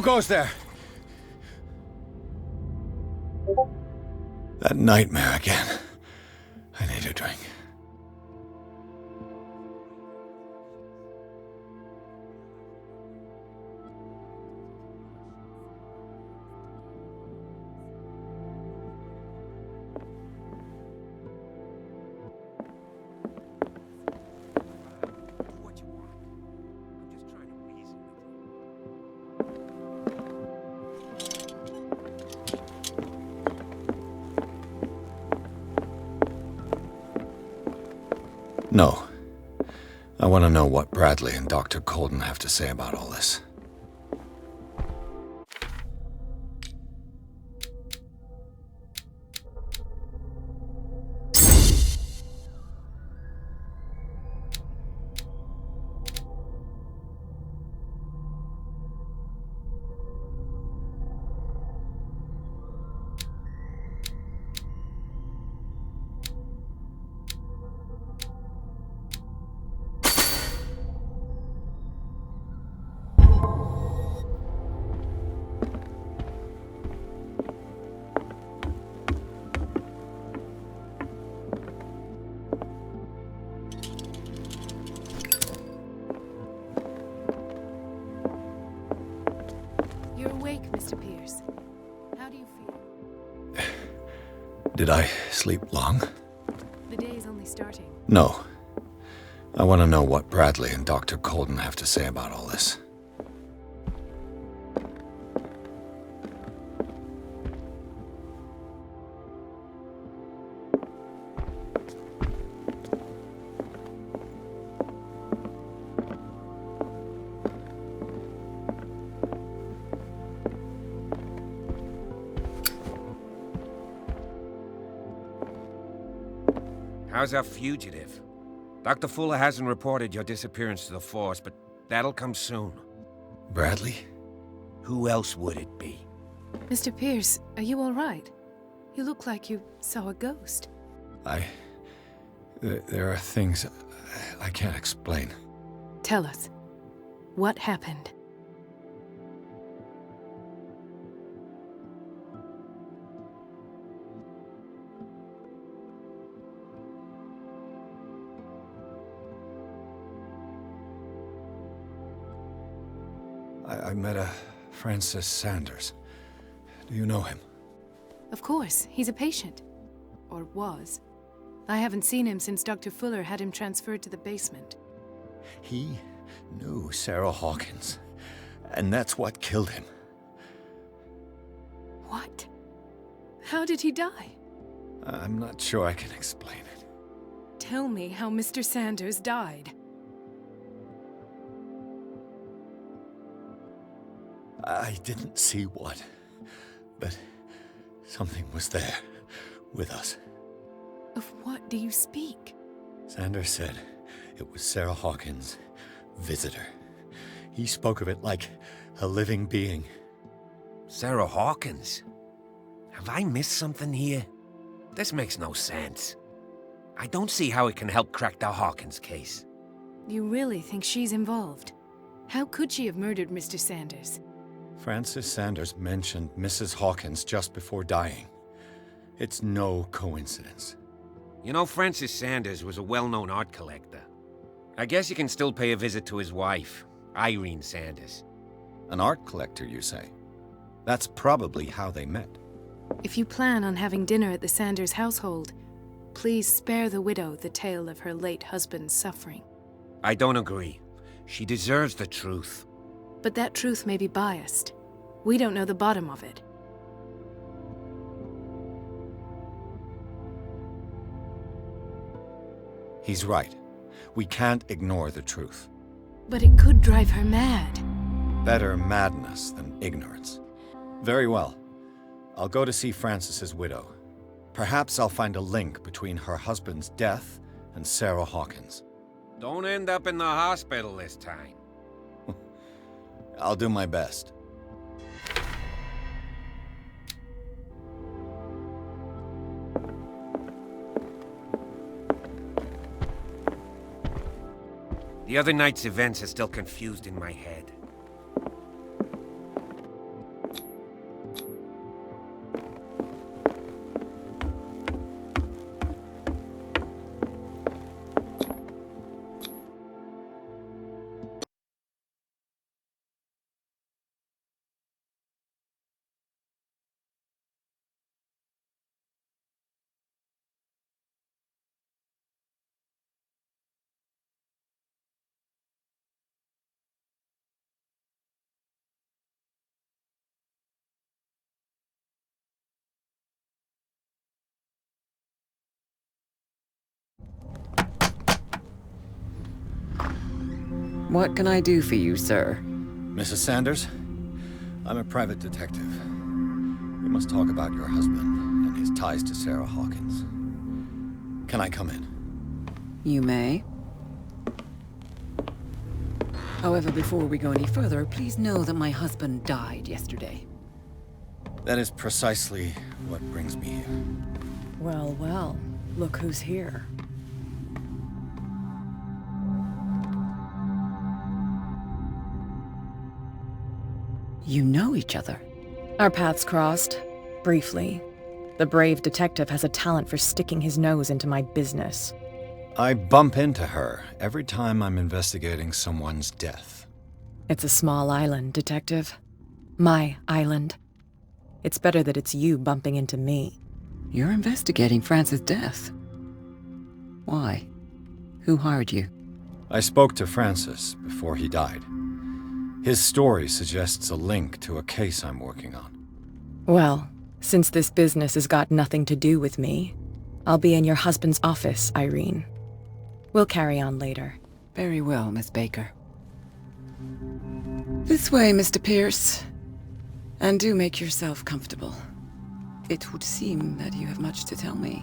goes there? That nightmare again. I need a drink. No. I want to know what Bradley and Dr. Colden have to say about all this. You're awake, Mr. Pierce. How do you feel? Did I sleep long? The day is only starting. No. I want to know what Bradley and Dr. Colden have to say about all this. How's our fugitive? Dr. Fuller hasn't reported your disappearance to the force, but that'll come soon. Bradley? Who else would it be? Mr. Pierce, are you all right? You look like you saw a ghost. There are things I can't explain. Tell us. What happened? I met a Francis Sanders. Do you know him? Of course, he's a patient. Or was. I haven't seen him since Dr. Fuller had him transferred to the basement. He knew Sarah Hawkins, and that's what killed him. What? How did he die? I'm not sure I can explain it. Tell me how Mr. Sanders died. I didn't see what, but something was there, with us. Of what do you speak? Sanders said it was Sarah Hawkins' visitor. He spoke of it like a living being. Sarah Hawkins? Have I missed something here? This makes no sense. I don't see how it can help crack the Hawkins case. You really think she's involved? How could she have murdered Mr. Sanders? Francis Sanders mentioned Mrs. Hawkins just before dying. It's no coincidence. You know, Francis Sanders was a well-known art collector. I guess you can still pay a visit to his wife, Irene Sanders. An art collector, you say? That's probably how they met. If you plan on having dinner at the Sanders household, please spare the widow the tale of her late husband's suffering. I don't agree. She deserves the truth. But that truth may be biased. We don't know the bottom of it. He's right. We can't ignore the truth. But it could drive her mad. Better madness than ignorance. Very well. I'll go to see Francis's widow. Perhaps I'll find a link between her husband's death and Sarah Hawkins. Don't end up in the hospital this time. I'll do my best. The other night's events are still confused in my head. What can I do for you, sir? Mrs. Sanders, I'm a private detective. We must talk about your husband and his ties to Sarah Hawkins. Can I come in? You may. However, before we go any further, please know that my husband died yesterday. That is precisely what brings me here. Well, well, look who's here. You know each other. Our paths crossed, briefly. The brave detective has a talent for sticking his nose into my business. I bump into her every time I'm investigating someone's death. It's a small island, Detective. My island. It's better that it's you bumping into me. You're investigating Francis' death. Why? Who hired you? I spoke to Francis before he died. His story suggests a link to a case I'm working on. Well, since this business has got nothing to do with me, I'll be in your husband's office, Irene. We'll carry on later. Very well, Miss Baker. This way, Mr. Pierce. And do make yourself comfortable. It would seem that you have much to tell me.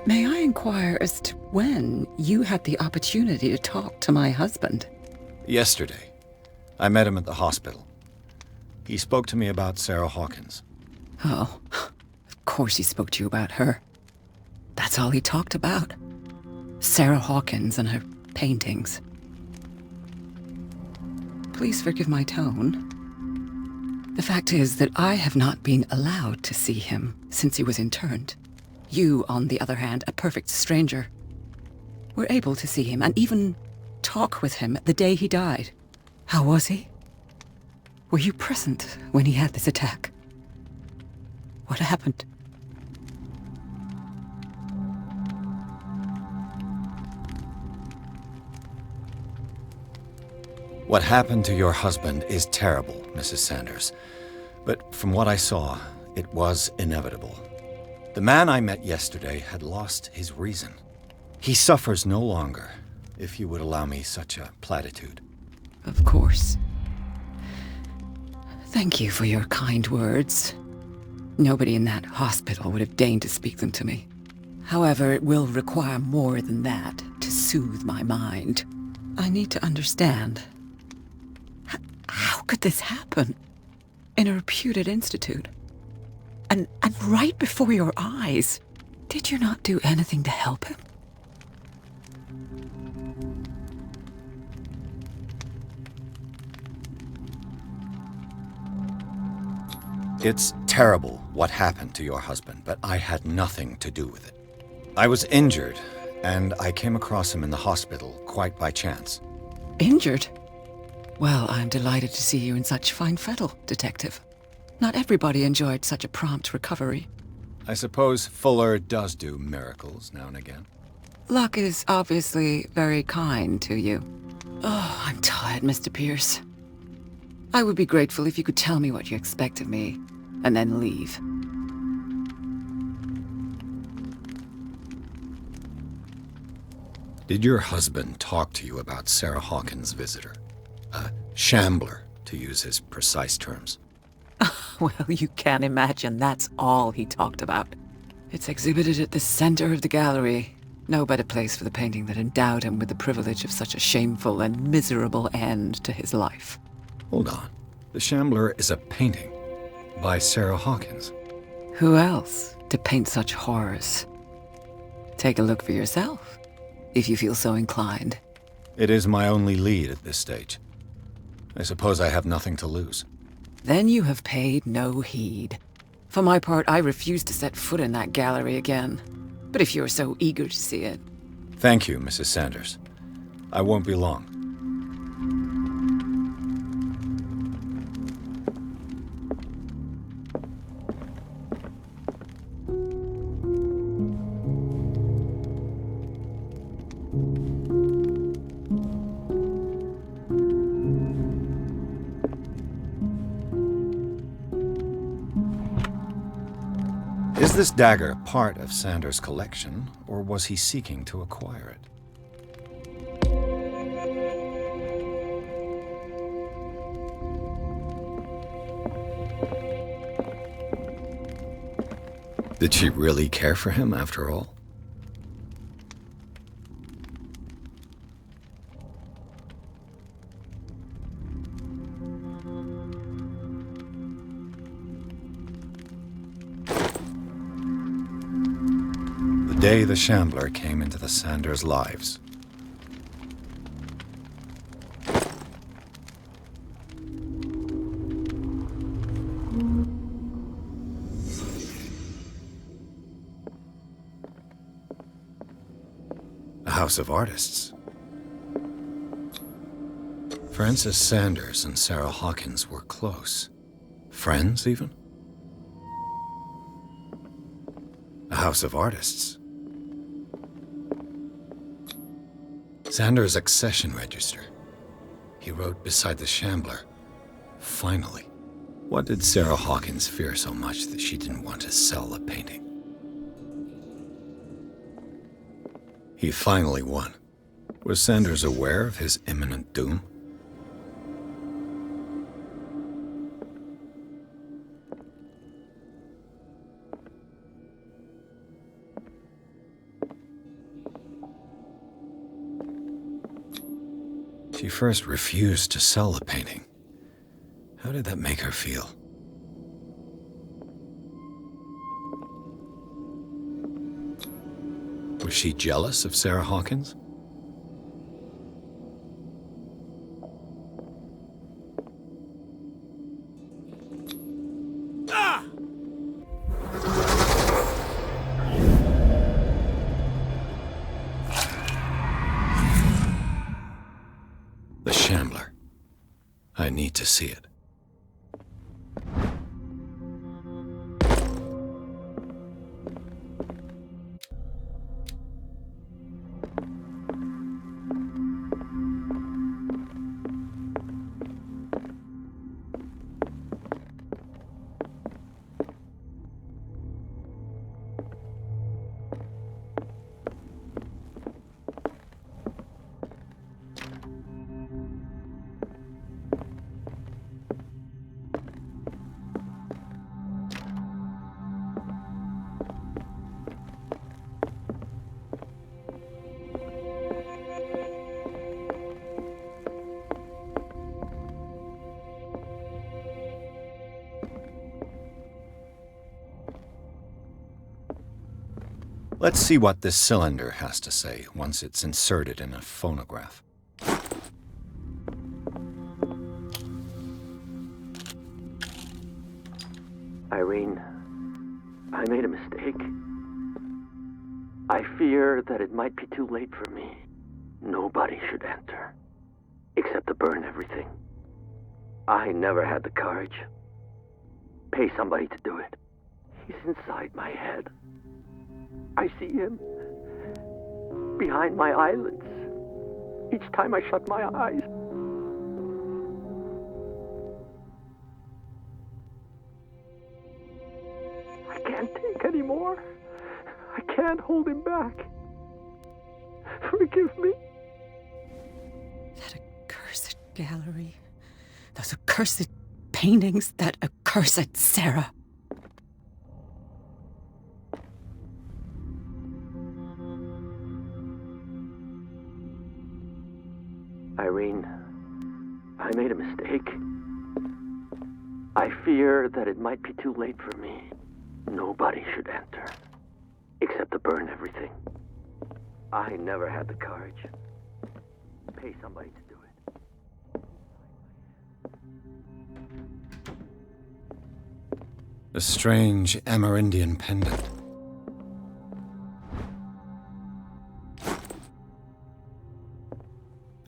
May I inquire as to when you had the opportunity to talk to my husband? Yesterday, I met him at the hospital. He spoke to me about Sarah Hawkins. Oh, of course he spoke to you about her. That's all he talked about. Sarah Hawkins and her paintings. Please forgive my tone. The fact is that I have not been allowed to see him since he was interned. You, on the other hand, a perfect stranger, were able to see him and even talk with him the day he died. How was he? Were you present when he had this attack? What happened? What happened to your husband is terrible, Mrs. Sanders. But from what I saw, it was inevitable. The man I met yesterday had lost his reason. He suffers no longer, if you would allow me such a platitude. Of course. Thank you for your kind words. Nobody in that hospital would have deigned to speak them to me. However, it will require more than that to soothe my mind. I need to understand. How could this happen? In a reputed institute? And right before your eyes? Did you not do anything to help him? It's terrible what happened to your husband, but I had nothing to do with it. I was injured, and I came across him in the hospital quite by chance. Injured? Well, I'm delighted to see you in such fine fettle, Detective. Not everybody enjoyed such a prompt recovery. I suppose Fuller does do miracles now and again. Luck is obviously very kind to you. Oh, I'm tired, Mr. Pierce. I would be grateful if you could tell me what you expect of me, and then leave. Did your husband talk to you about Sarah Hawkins' visitor? A shambler, to use his precise terms. Well, you can't imagine that's all he talked about. It's exhibited at the center of the gallery. No better place for the painting that endowed him with the privilege of such a shameful and miserable end to his life. Hold on. The Shambler is a painting by Sarah Hawkins. Who else to paint such horrors? Take a look for yourself, if you feel so inclined. It is my only lead at this stage. I suppose I have nothing to lose. Then you have paid no heed. For my part, I refuse to set foot in that gallery again. But if you're so eager to see it... Thank you, Mrs. Sanders. I won't be long. Is Was this dagger part of Sanders' collection, or was he seeking to acquire it? Did she really care for him after all? The day the Shambler came into the Sanders' lives. A house of artists. Francis Sanders and Sarah Hawkins were close. Friends, even? A house of artists. Sanders' accession register. He wrote beside the Shambler, "Finally." What did Sarah Hawkins fear so much that she didn't want to sell the painting? He finally won. Was Sanders aware of his imminent doom? She first refused to sell the painting. How did that make her feel? Was she jealous of Sarah Hawkins? The Shambler. I need to see it. Let's see what this cylinder has to say once it's inserted in a phonograph. Irene, I made a mistake. I fear that it might be too late for me. Nobody should enter, except to burn everything. I never had the courage. Pay somebody to do it. He's inside my head. I see him behind my eyelids each time I shut my eyes. I can't take any more. I can't hold him back. Forgive me. That accursed gallery. Those accursed paintings. That accursed Sarah. Irene, I made a mistake. I fear that it might be too late for me. Nobody should enter, except to burn everything. I never had the courage. Pay somebody to do it. A strange Amerindian pendant.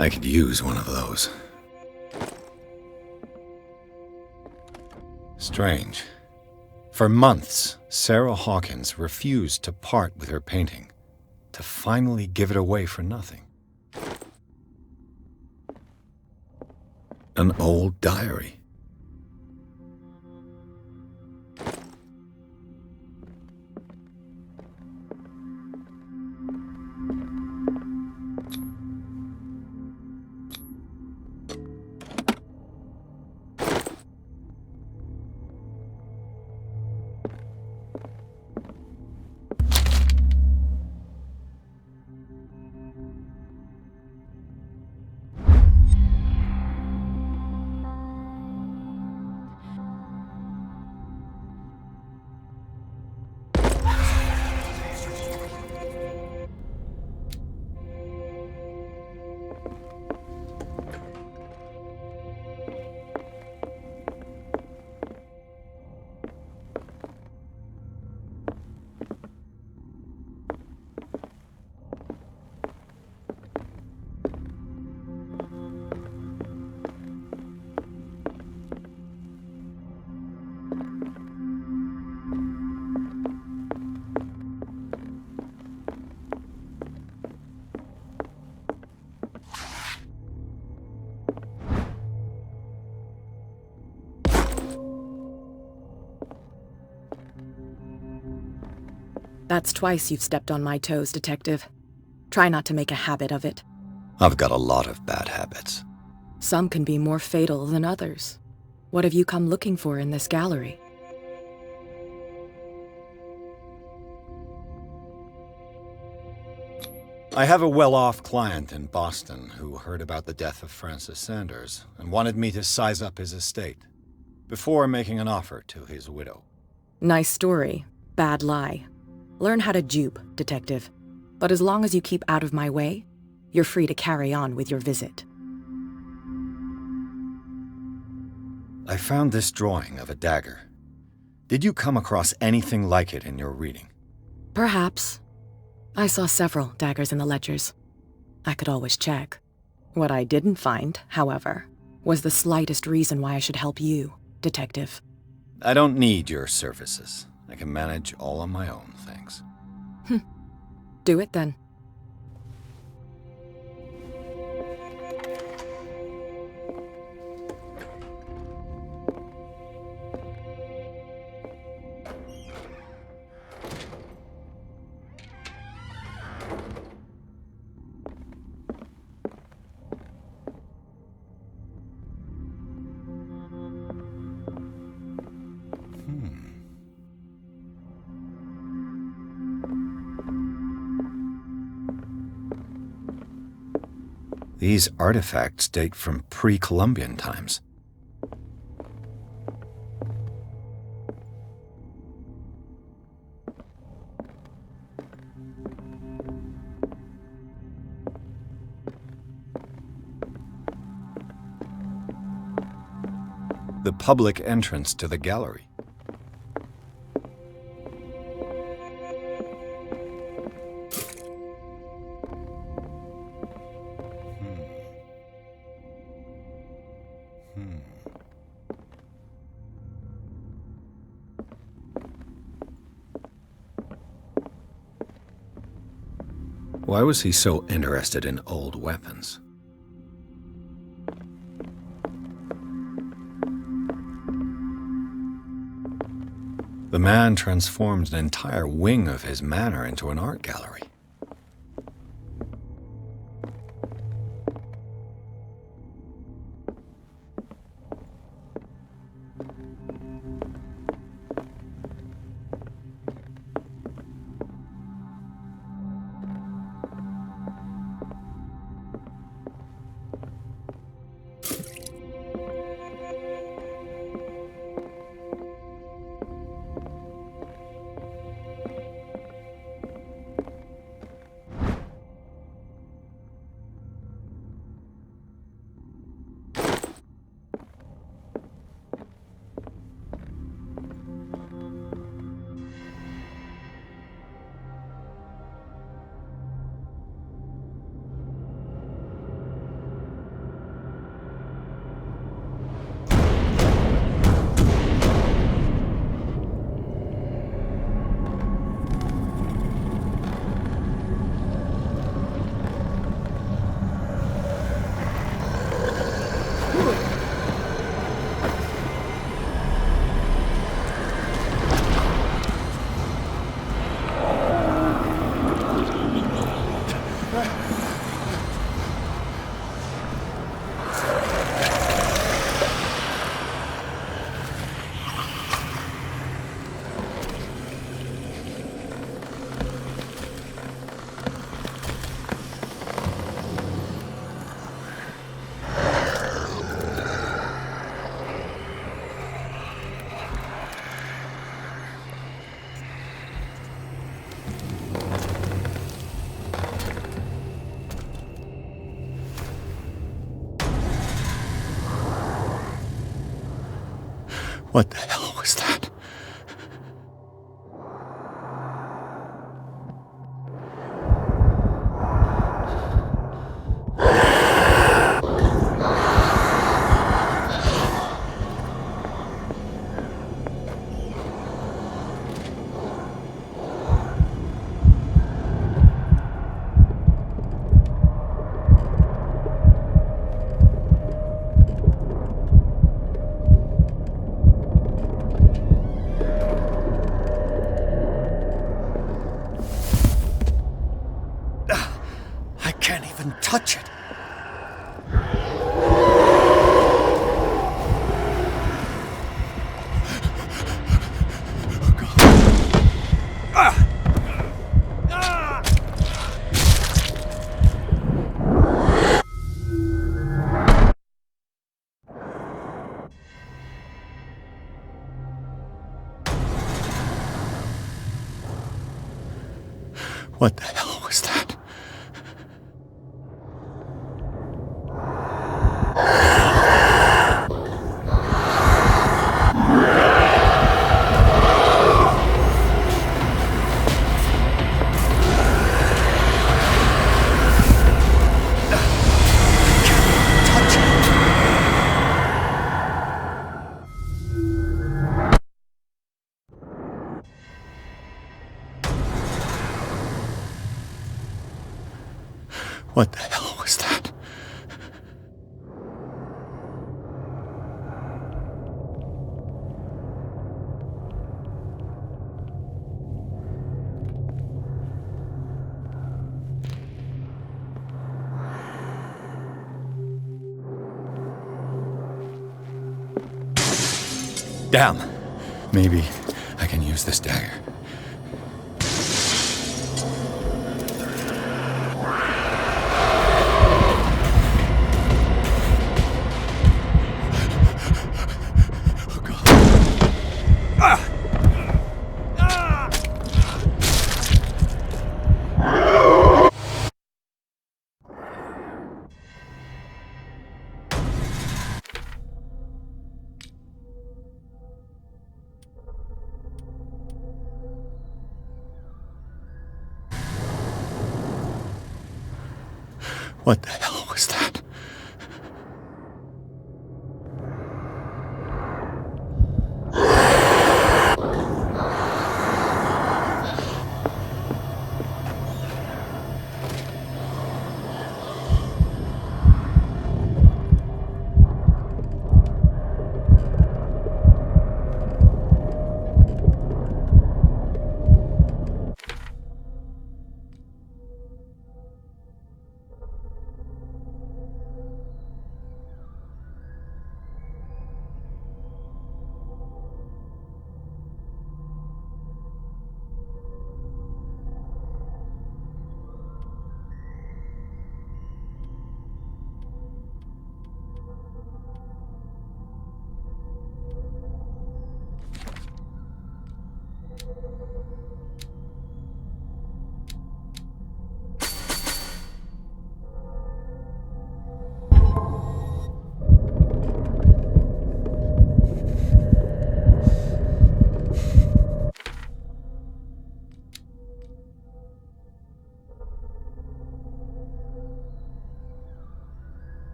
I could use one of those. Strange. For months, Sarah Hawkins refused to part with her painting, to finally give it away for nothing. An old diary. That's twice you've stepped on my toes, Detective. Try not to make a habit of it. I've got a lot of bad habits. Some can be more fatal than others. What have you come looking for in this gallery? I have a well-off client in Boston who heard about the death of Francis Sanders and wanted me to size up his estate before making an offer to his widow. Nice story. Bad lie. Learn how to dupe, Detective. But as long as you keep out of my way, you're free to carry on with your visit. I found this drawing of a dagger. Did you come across anything like it in your reading? Perhaps. I saw several daggers in the ledgers. I could always check. What I didn't find, however, was the slightest reason why I should help you, Detective. I don't need your services. I can manage all on my own, thanks. Do it then. These artifacts date from pre-Columbian times. The public entrance to the gallery. Why was he so interested in old weapons? The man transformed an entire wing of his manor into an art gallery. What the hell was that? What the hell was that? What the hell was that? Damn. Maybe I can use this dagger. What the hell was that?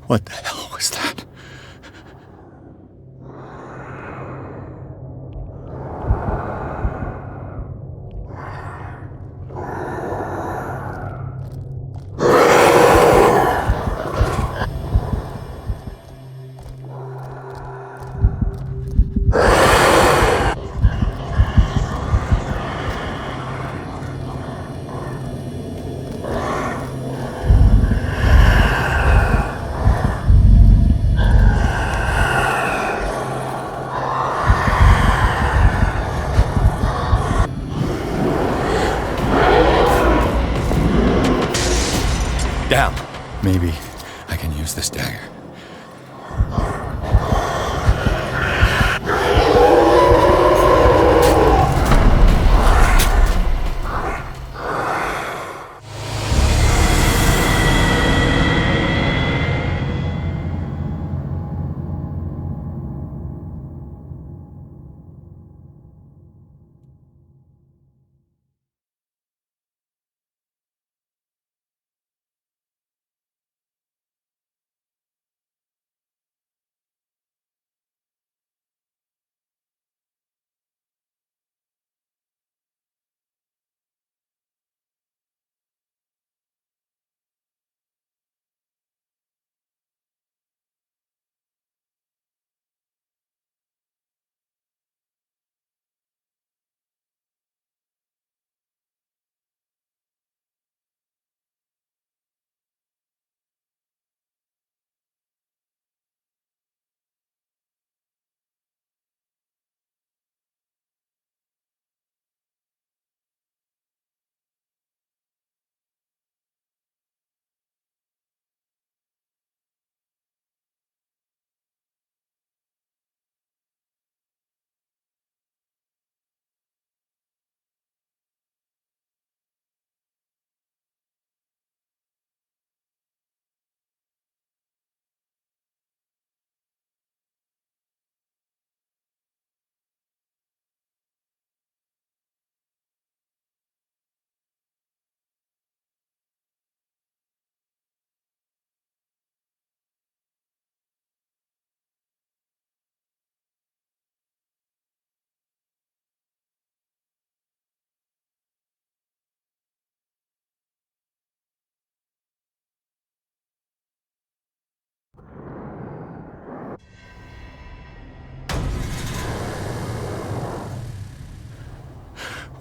What the hell was that?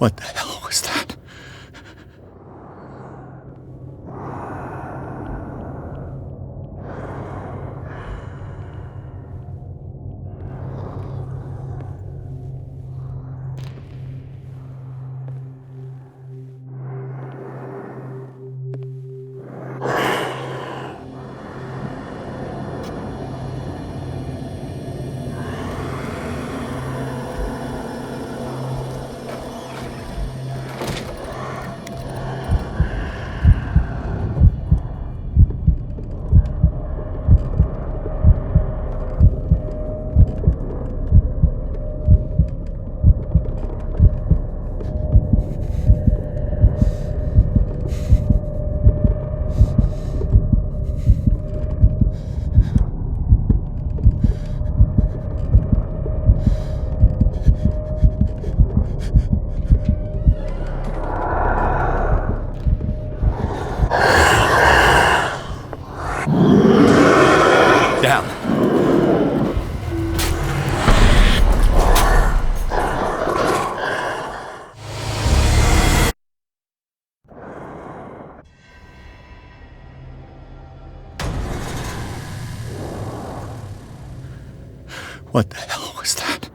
What the hell was that? Down. What the hell was that?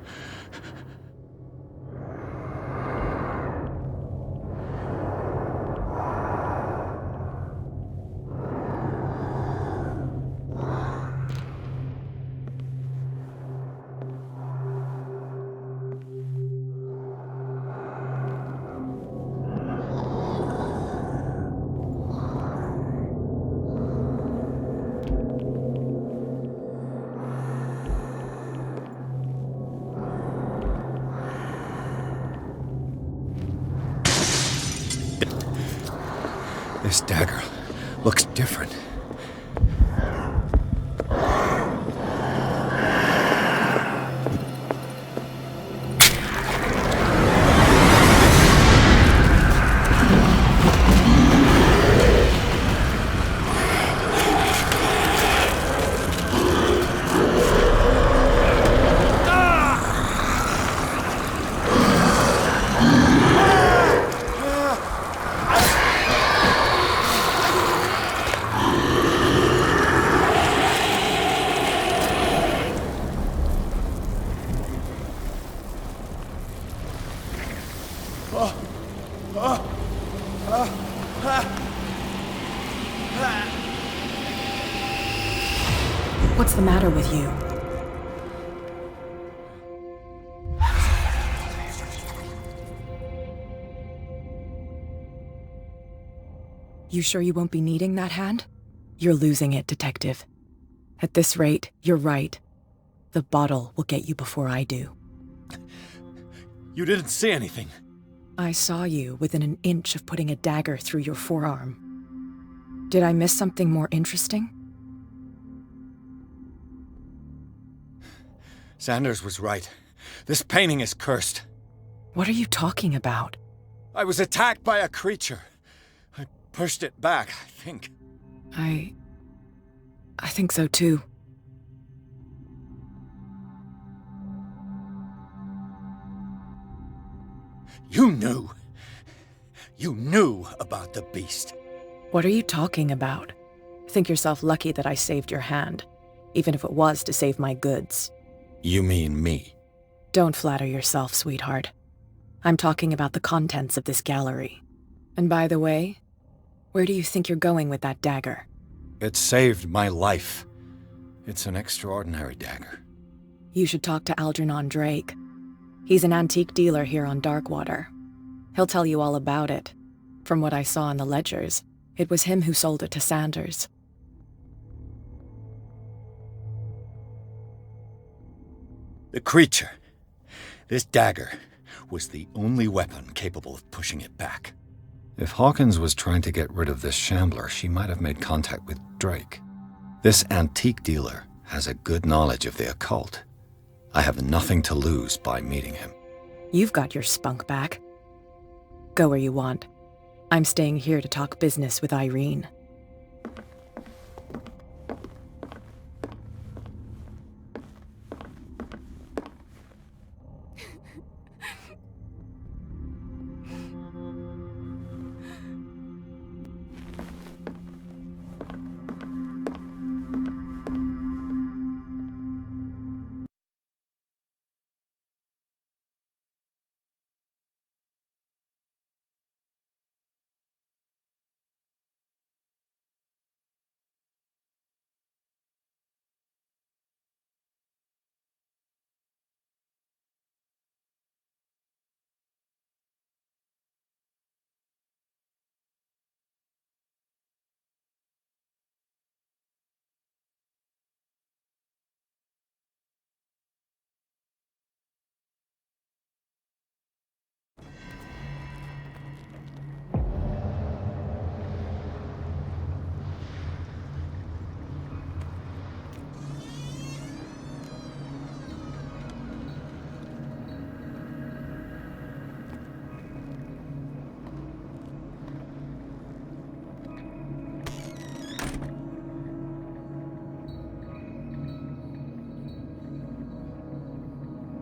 This dagger looks different. What's the matter with you? You sure you won't be needing that hand? You're losing it, Detective. At this rate, you're right. The bottle will get you before I do. You didn't see anything. I saw you within an inch of putting a dagger through your forearm. Did I miss something more interesting? Sanders was right. This painting is cursed. What are you talking about? I was attacked by a creature. I pushed it back, I think. I think so too. You knew. You knew about the beast. What are you talking about? Think yourself lucky that I saved your hand, even if it was to save my goods. You mean me? Don't flatter yourself, sweetheart. I'm talking about the contents of this gallery. And by the way, where do you think you're going with that dagger? It saved my life. It's an extraordinary dagger. You should talk to Algernon Drake. He's an antique dealer here on Darkwater. He'll tell you all about it. From what I saw in the ledgers, it was him who sold it to Sanders. The creature. This dagger was the only weapon capable of pushing it back. If Hawkins was trying to get rid of this shambler, she might have made contact with Drake. This antique dealer has a good knowledge of the occult. I have nothing to lose by meeting him. You've got your spunk back. Go where you want. I'm staying here to talk business with Irene.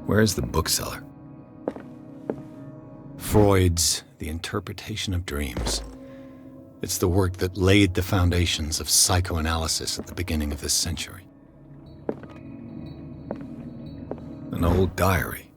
Where's the bookseller? Freud's The Interpretation of Dreams. It's the work that laid the foundations of psychoanalysis at the beginning of this century. An old diary.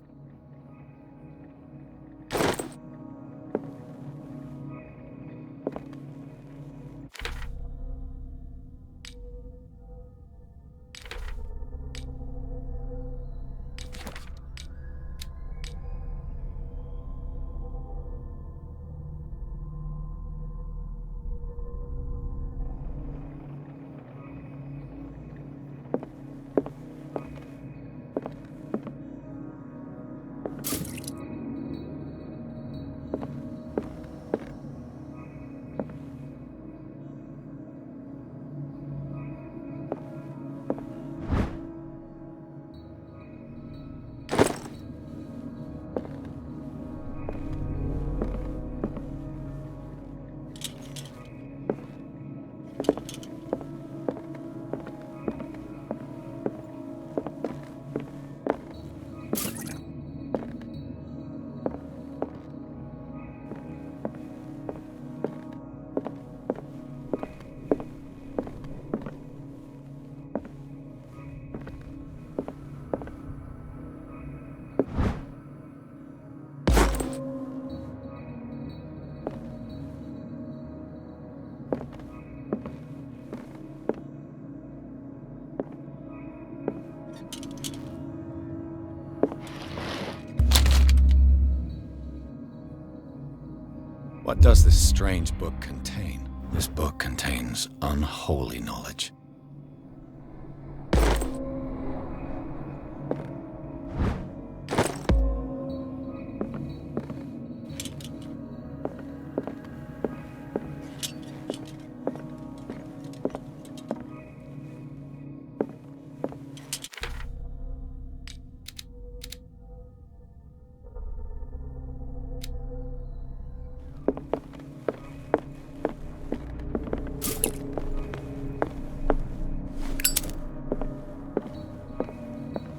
What does this strange book contain? This book contains unholy knowledge.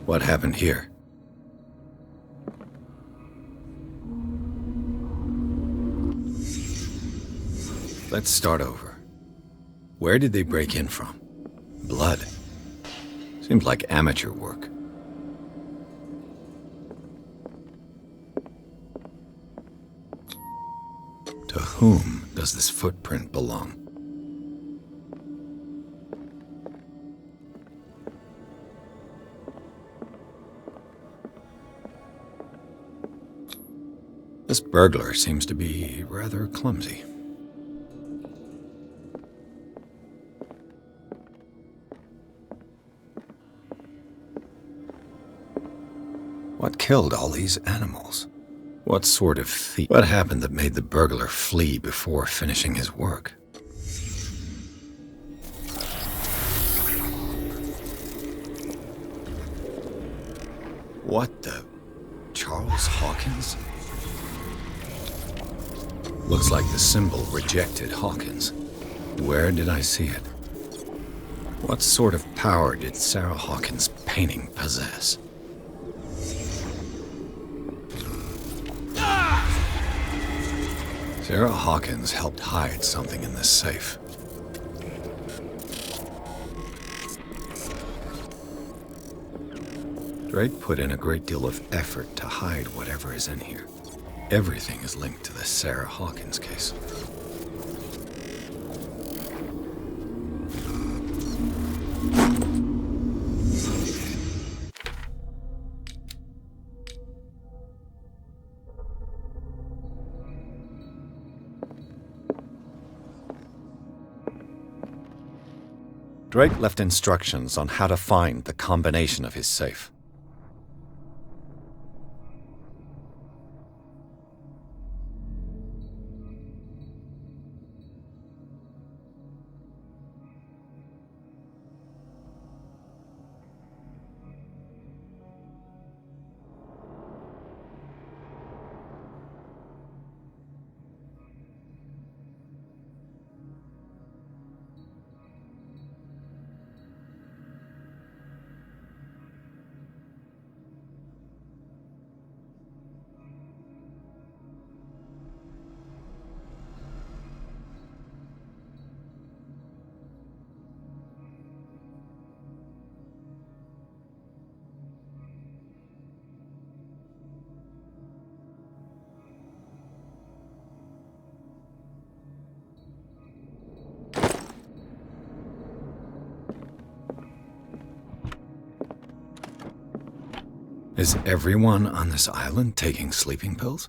What happened here? Let's start over. Where did they break in from? Blood. Seems like amateur work. To whom does this footprint belong? This burglar seems to be rather clumsy. What killed all these animals? What sort of thief? What happened that made the burglar flee before finishing his work? What the? Charles Hawkins? Looks like the symbol rejected Hawkins. Where did I see it? What sort of power did Sarah Hawkins' painting possess? Sarah Hawkins helped hide something in this safe. Drake put in a great deal of effort to hide whatever is in here. Everything is linked to the Sarah Hawkins case. Drake left instructions on how to find the combination of his safe. Is everyone on this island taking sleeping pills?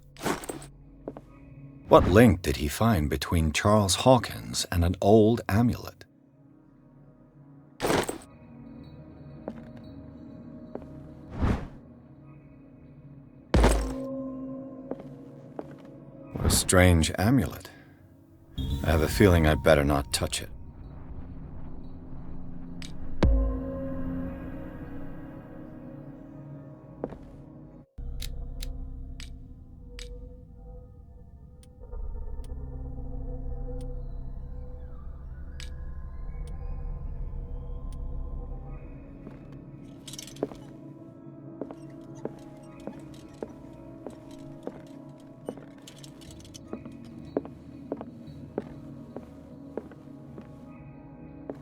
What link did he find between Charles Hawkins and an old amulet? What a strange amulet. I have a feeling I'd better not touch it.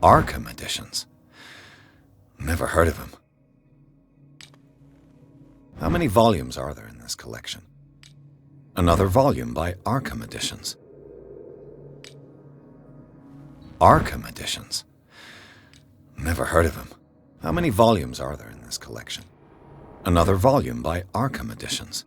Arkham editions? Never heard of him. How many volumes are there in this collection? Another volume by Arkham Editions. Arkham Editions? Never heard of him. How many volumes are there in this collection? Another volume by Arkham Editions.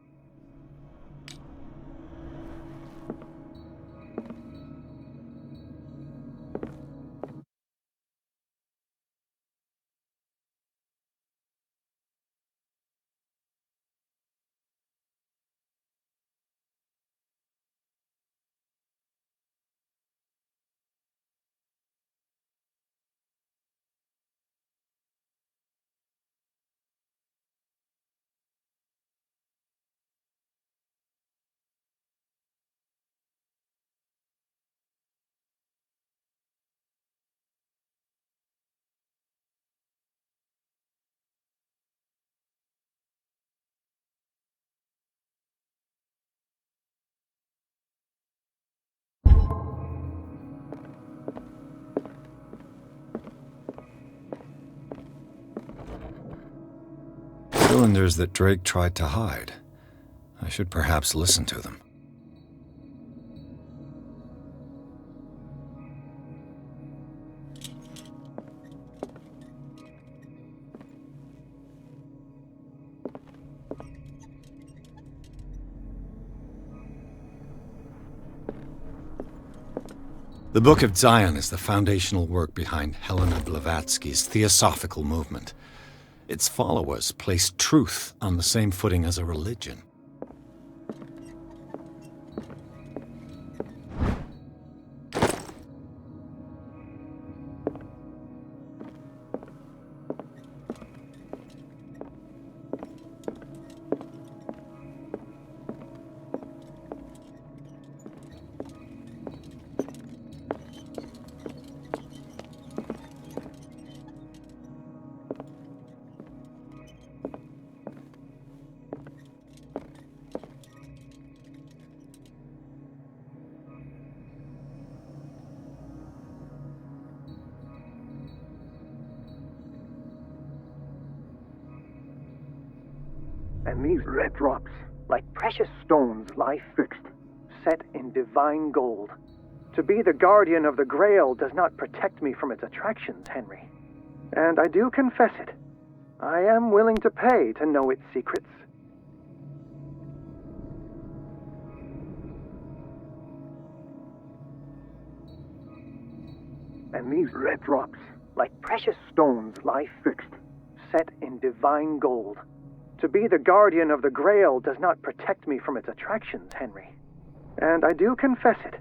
Cylinders that Drake tried to hide. I should perhaps listen to them. The Book of Zion is the foundational work behind Helena Blavatsky's Theosophical movement. Its followers place truth on the same footing as a religion. And these red drops, like precious stones, lie fixed, set in divine gold. To be the guardian of the Grail does not protect me from its attractions, Henry. And I do confess it. I am willing to pay to know its secrets. And these red drops, like precious stones, lie fixed, set in divine gold. To be the guardian of the Grail does not protect me from its attractions, Henry. And I do confess it.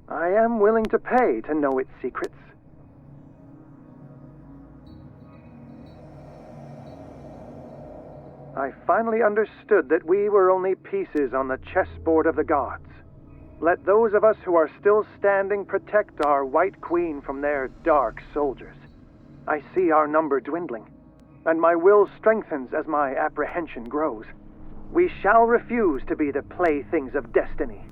I am willing to pay to know its secrets. I finally understood that we were only pieces on the chessboard of the gods. Let those of us who are still standing protect our White Queen from their dark soldiers. I see our number dwindling, and my will strengthens as my apprehension grows. We shall refuse to be the playthings of destiny.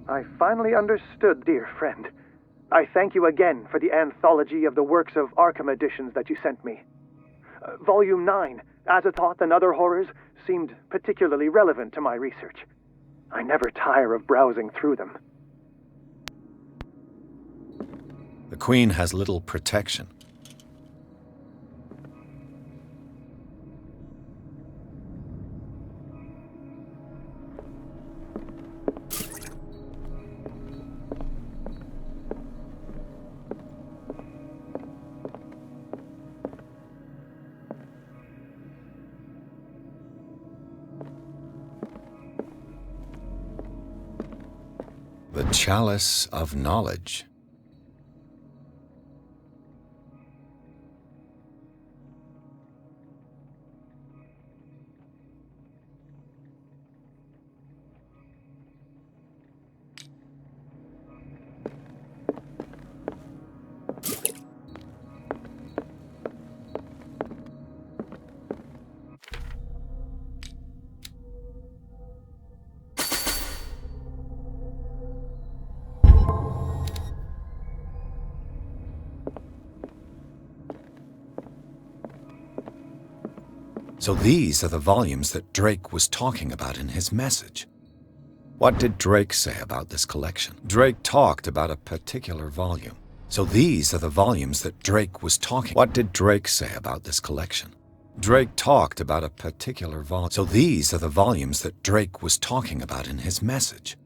I finally understood, dear friend. I thank you again for the anthology of the works of Arkham editions that you sent me. Volume 9, Azathoth and Other Horrors, seemed particularly relevant to my research. I never tire of browsing through them. The Queen has little protection. The Chalice of Knowledge. So these are the volumes that Drake was talking about in his message. What did Drake say about this collection? Drake talked about a particular volume. So these are the volumes that Drake was talking. What did Drake say about this collection? Drake talked about a particular volume. So these are the volumes that Drake was talking about in his message.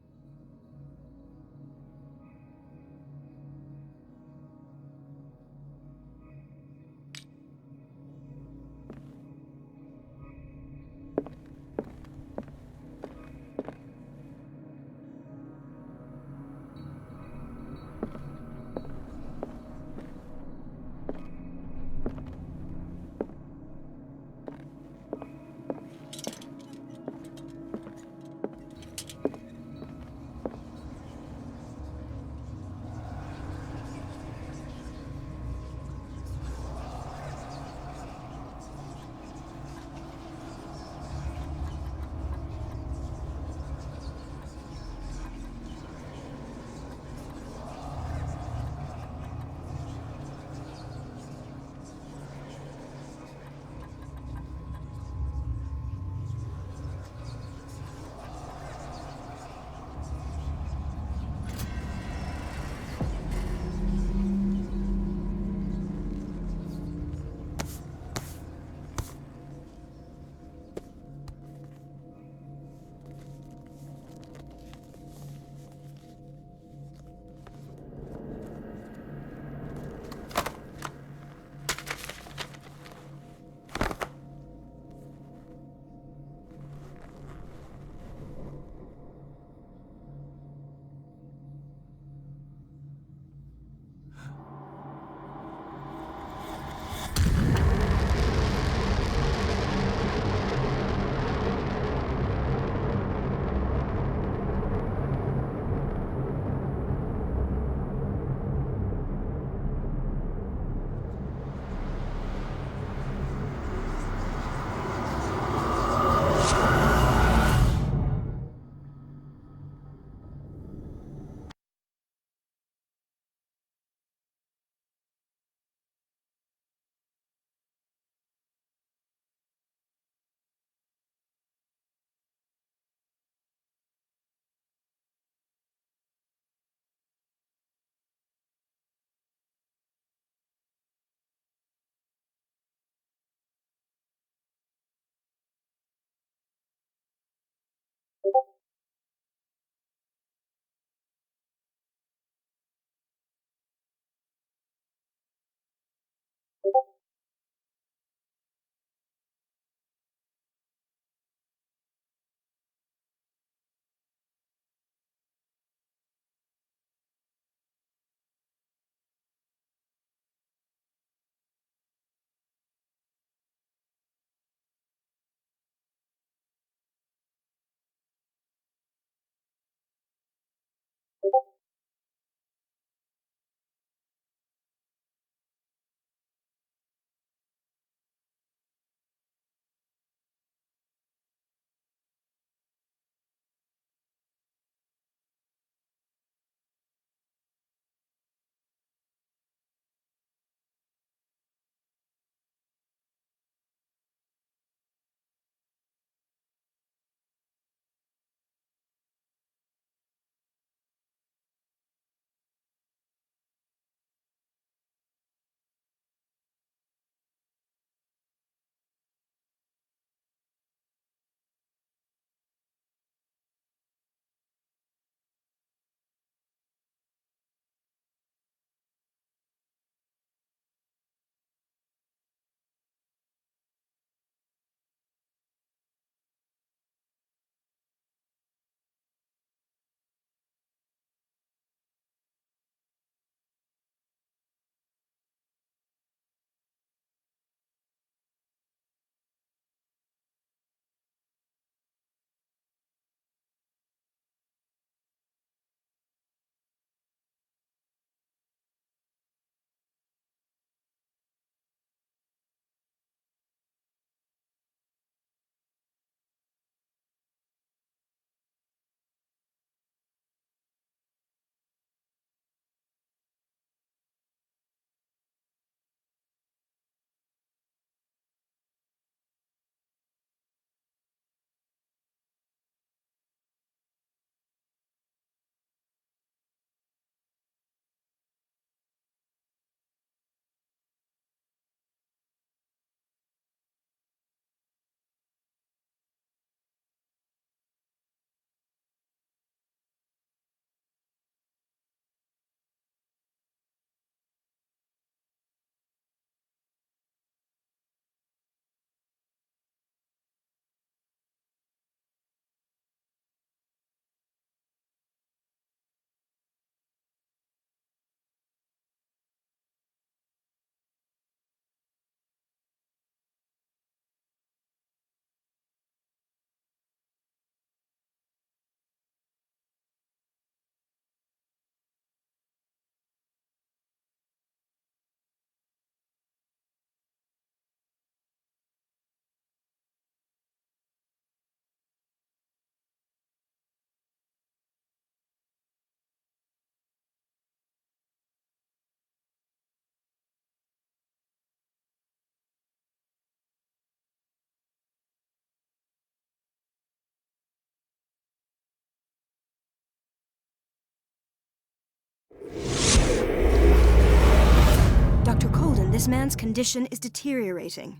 This man's condition is deteriorating.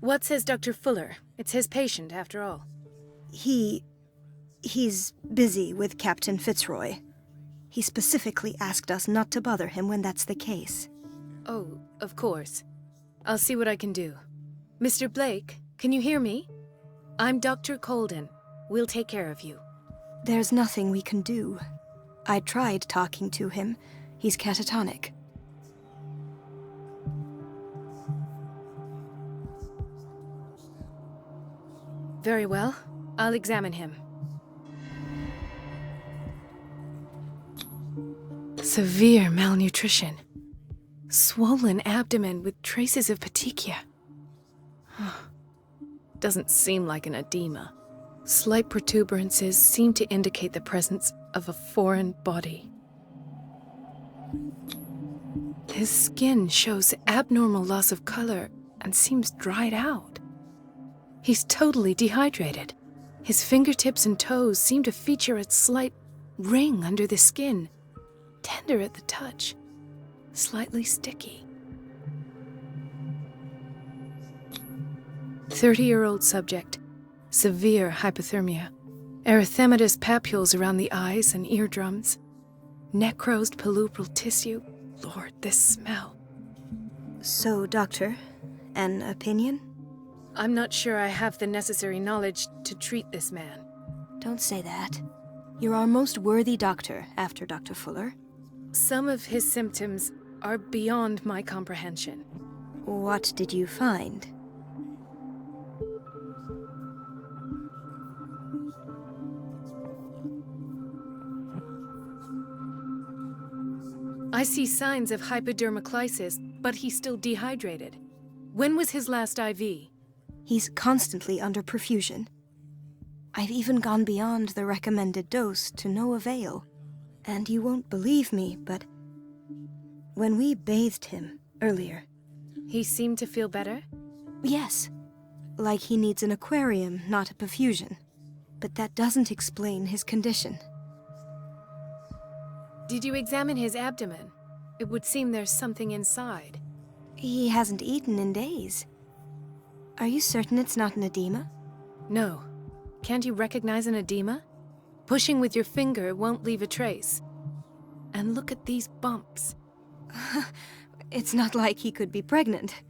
What says Dr. Fuller? It's his patient, after all. He's busy with Captain Fitzroy. He specifically asked us not to bother him when that's the case. Oh, of course. I'll see what I can do. Mr. Blake, can you hear me? I'm Dr. Colden. We'll take care of you. There's nothing we can do. I tried talking to him. He's catatonic. Very well. I'll examine him. Severe malnutrition. Swollen abdomen with traces of petechia. Doesn't seem like an edema. Slight protuberances seem to indicate the presence of a foreign body. His skin shows abnormal loss of color and seems dried out. He's totally dehydrated. His fingertips and toes seem to feature a slight ring under the skin, tender at the touch, slightly sticky. 30-year-old subject, severe hypothermia, erythematous papules around the eyes and eardrums, necrosed palpebral tissue. Lord, this smell. So, Doctor, an opinion? I'm not sure I have the necessary knowledge to treat this man. Don't say that. You're our most worthy doctor after Dr. Fuller. Some of his symptoms are beyond my comprehension. What did you find? I see signs of hypodermoclysis, but he's still dehydrated. When was his last IV? He's constantly under perfusion. I've even gone beyond the recommended dose to no avail. And you won't believe me, but when we bathed him earlier... He seemed to feel better? Yes. Like he needs an aquarium, not a perfusion. But that doesn't explain his condition. Did you examine his abdomen? It would seem there's something inside. He hasn't eaten in days. Are you certain it's not an edema? No. Can't you recognize an edema? Pushing with your finger won't leave a trace. And look at these bumps. It's not like he could be pregnant.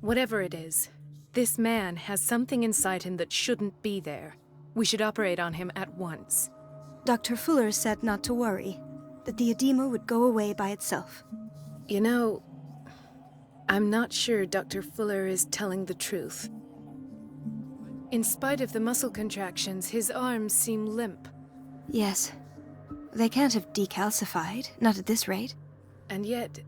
Whatever it is, this man has something inside him that shouldn't be there. We should operate on him at once. Dr. Fuller said not to worry, that the edema would go away by itself. You know, I'm not sure Dr. Fuller is telling the truth. In spite of the muscle contractions, his arms seem limp. Yes. They can't have decalcified, not at this rate. And yet,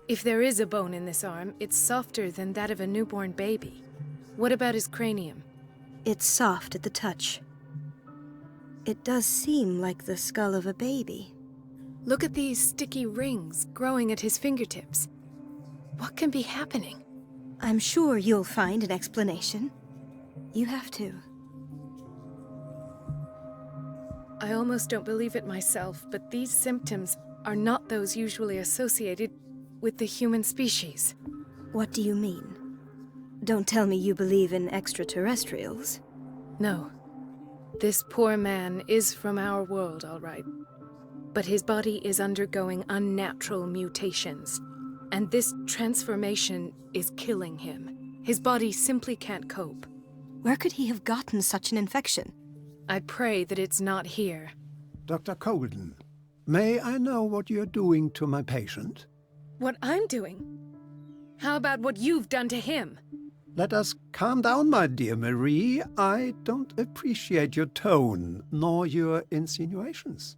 if there is a bone in this arm, it's softer than that of a newborn baby. What about his cranium? It's soft at the touch. It does seem like the skull of a baby. Look at these sticky rings growing at his fingertips. What can be happening? I'm sure you'll find an explanation. You have to. I almost don't believe it myself, but these symptoms are not those usually associated with the human species. What do you mean? Don't tell me you believe in extraterrestrials. No. This poor man is from our world, all right. But his body is undergoing unnatural mutations. And this transformation is killing him. His body simply can't cope. Where could he have gotten such an infection? I pray that it's not here. Dr. Colden, may I know what you're doing to my patient? What I'm doing? How about what you've done to him? Let us calm down, my dear Marie. I don't appreciate your tone, nor your insinuations.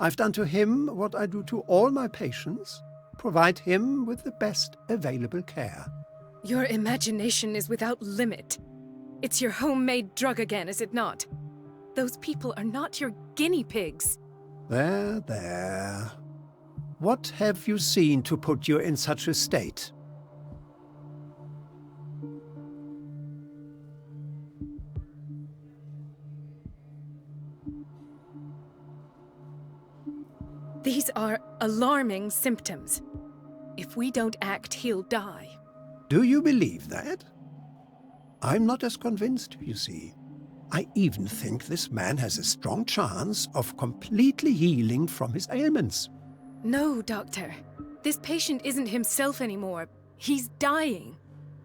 I've done to him what I do to all my patients. Provide him with the best available care. Your imagination is without limit. It's your homemade drug again, is it not? Those people are not your guinea pigs. There, there. What have you seen to put you in such a state? These are alarming symptoms. If we don't act, he'll die. Do you believe that? I'm not as convinced, you see. I even think this man has a strong chance of completely healing from his ailments. No, Doctor. This patient isn't himself anymore. He's dying.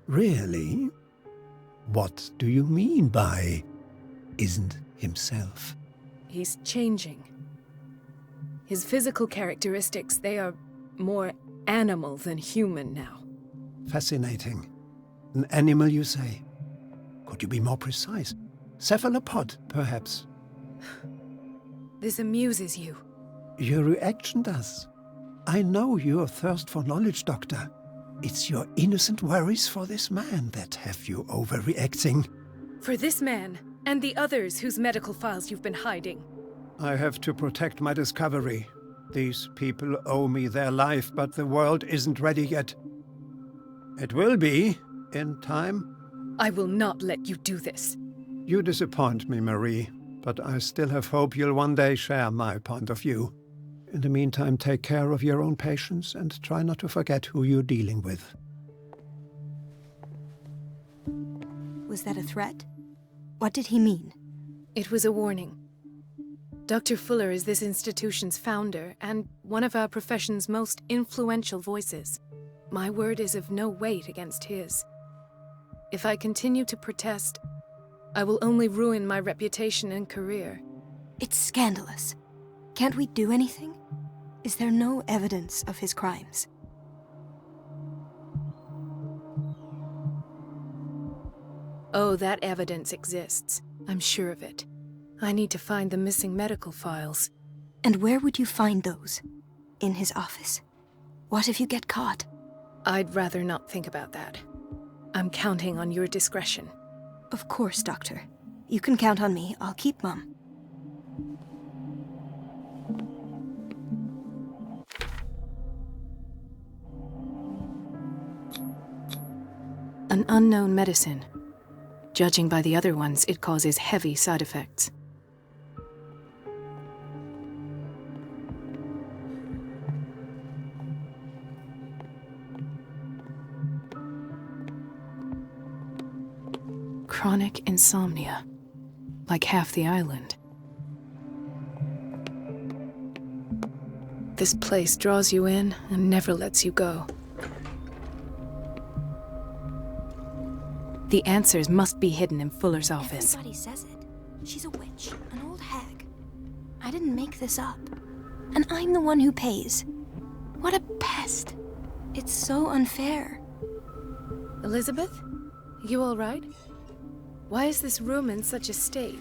Really? What do you mean by isn't himself? He's changing. His physical characteristics, they are more animal than human now. Fascinating. An animal, you say? Could you be more precise? Cephalopod, perhaps? This amuses you. Your reaction does. I know your thirst for knowledge, Doctor. It's your innocent worries for this man that have you overreacting. For this man, and the others whose medical files you've been hiding. I have to protect my discovery. These people owe me their life, but the world isn't ready yet. It will be, in time. I will not let you do this. You disappoint me, Marie, but I still have hope you'll one day share my point of view. In the meantime, take care of your own patients and try not to forget who you're dealing with. Was that a threat? What did he mean? It was a warning. Dr. Fuller is this institution's founder and one of our profession's most influential voices. My word is of no weight against his. If I continue to protest, I will only ruin my reputation and career. It's scandalous. Can't we do anything? Is there no evidence of his crimes? Oh, that evidence exists. I'm sure of it. I need to find the missing medical files. And where would you find those? In his office? What if you get caught? I'd rather not think about that. I'm counting on your discretion. Of course, Doctor. You can count on me. I'll keep mum. An unknown medicine. Judging by the other ones, it causes heavy side effects. Chronic insomnia. Like half the island. This place draws you in and never lets you go. The answers must be hidden in Fuller's office. Everybody says it. She's a witch, an old hag. I didn't make this up. And I'm the one who pays. What a pest. It's so unfair. Elizabeth? You all right? Why is this room in such a state?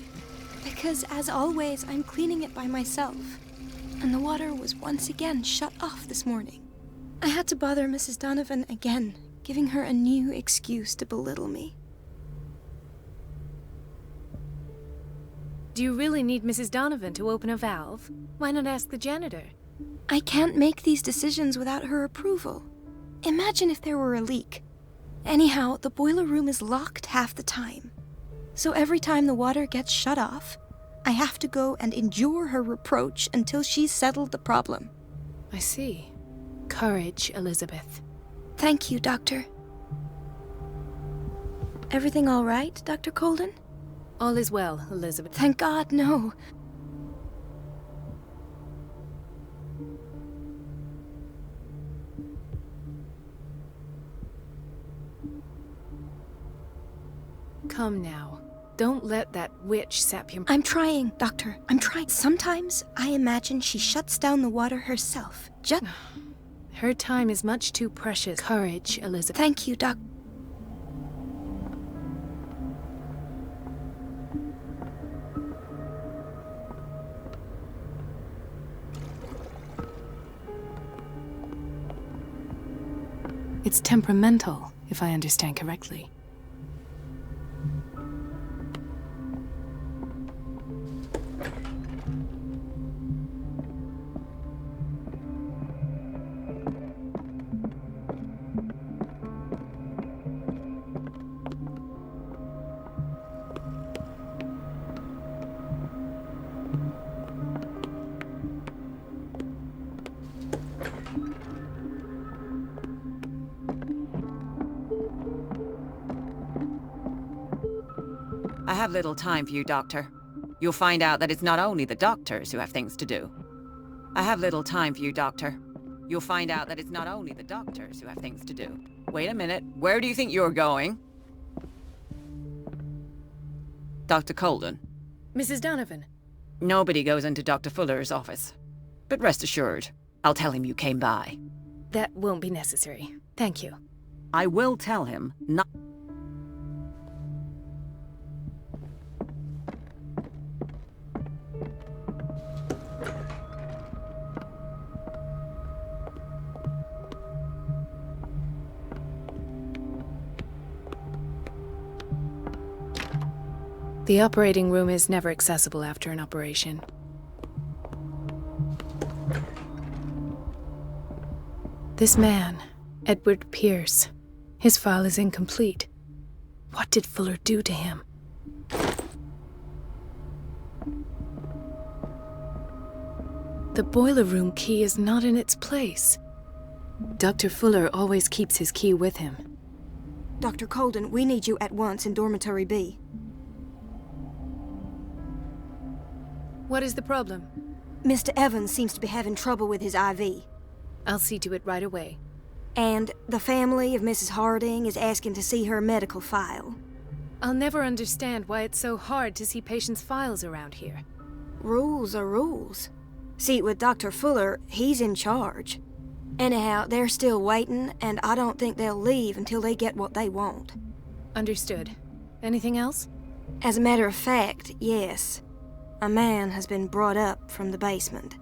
Because, as always, I'm cleaning it by myself. And the water was once again shut off this morning. I had to bother Mrs. Donovan again, giving her a new excuse to belittle me. Do you really need Mrs. Donovan to open a valve? Why not ask the janitor? I can't make these decisions without her approval. Imagine if there were a leak. Anyhow, the boiler room is locked half the time. So every time the water gets shut off, I have to go and endure her reproach until she's settled the problem. I see. Courage, Elizabeth. Thank you, Doctor. Everything all right, Dr. Colden? All is well, Elizabeth. Thank God, no. Come now. Don't let that witch sap your... I'm trying, Doctor. I'm trying. Sometimes I imagine she shuts down the water herself. Just... Her time is much too precious. Courage, Elizabeth. Thank you, Doc. It's temperamental, if I understand correctly. I have little time for you, Doctor. You'll find out that it's not only the doctors who have things to do. I have little time for you, Doctor. You'll find out that it's not only the doctors who have things to do. Wait a minute. Where do you think you're going? Dr. Colden. Mrs. Donovan. Nobody goes into Dr. Fuller's office. But rest assured, I'll tell him you came by. That won't be necessary. Thank you. I will tell him not... The operating room is never accessible after an operation. This man, Edward Pierce, his file is incomplete. What did Fuller do to him? The boiler room key is not in its place. Dr. Fuller always keeps his key with him. Dr. Colden, we need you at once in Dormitory B. What is the problem? Mr. Evans seems to be having trouble with his IV. I'll see to it right away. And the family of Mrs. Harding is asking to see her medical file. I'll never understand why it's so hard to see patients' files around here. Rules are rules. See, with Dr. Fuller, he's in charge. Anyhow, they're still waiting, and I don't think they'll leave until they get what they want. Understood. Anything else? As a matter of fact, yes. A man has been brought up from the basement.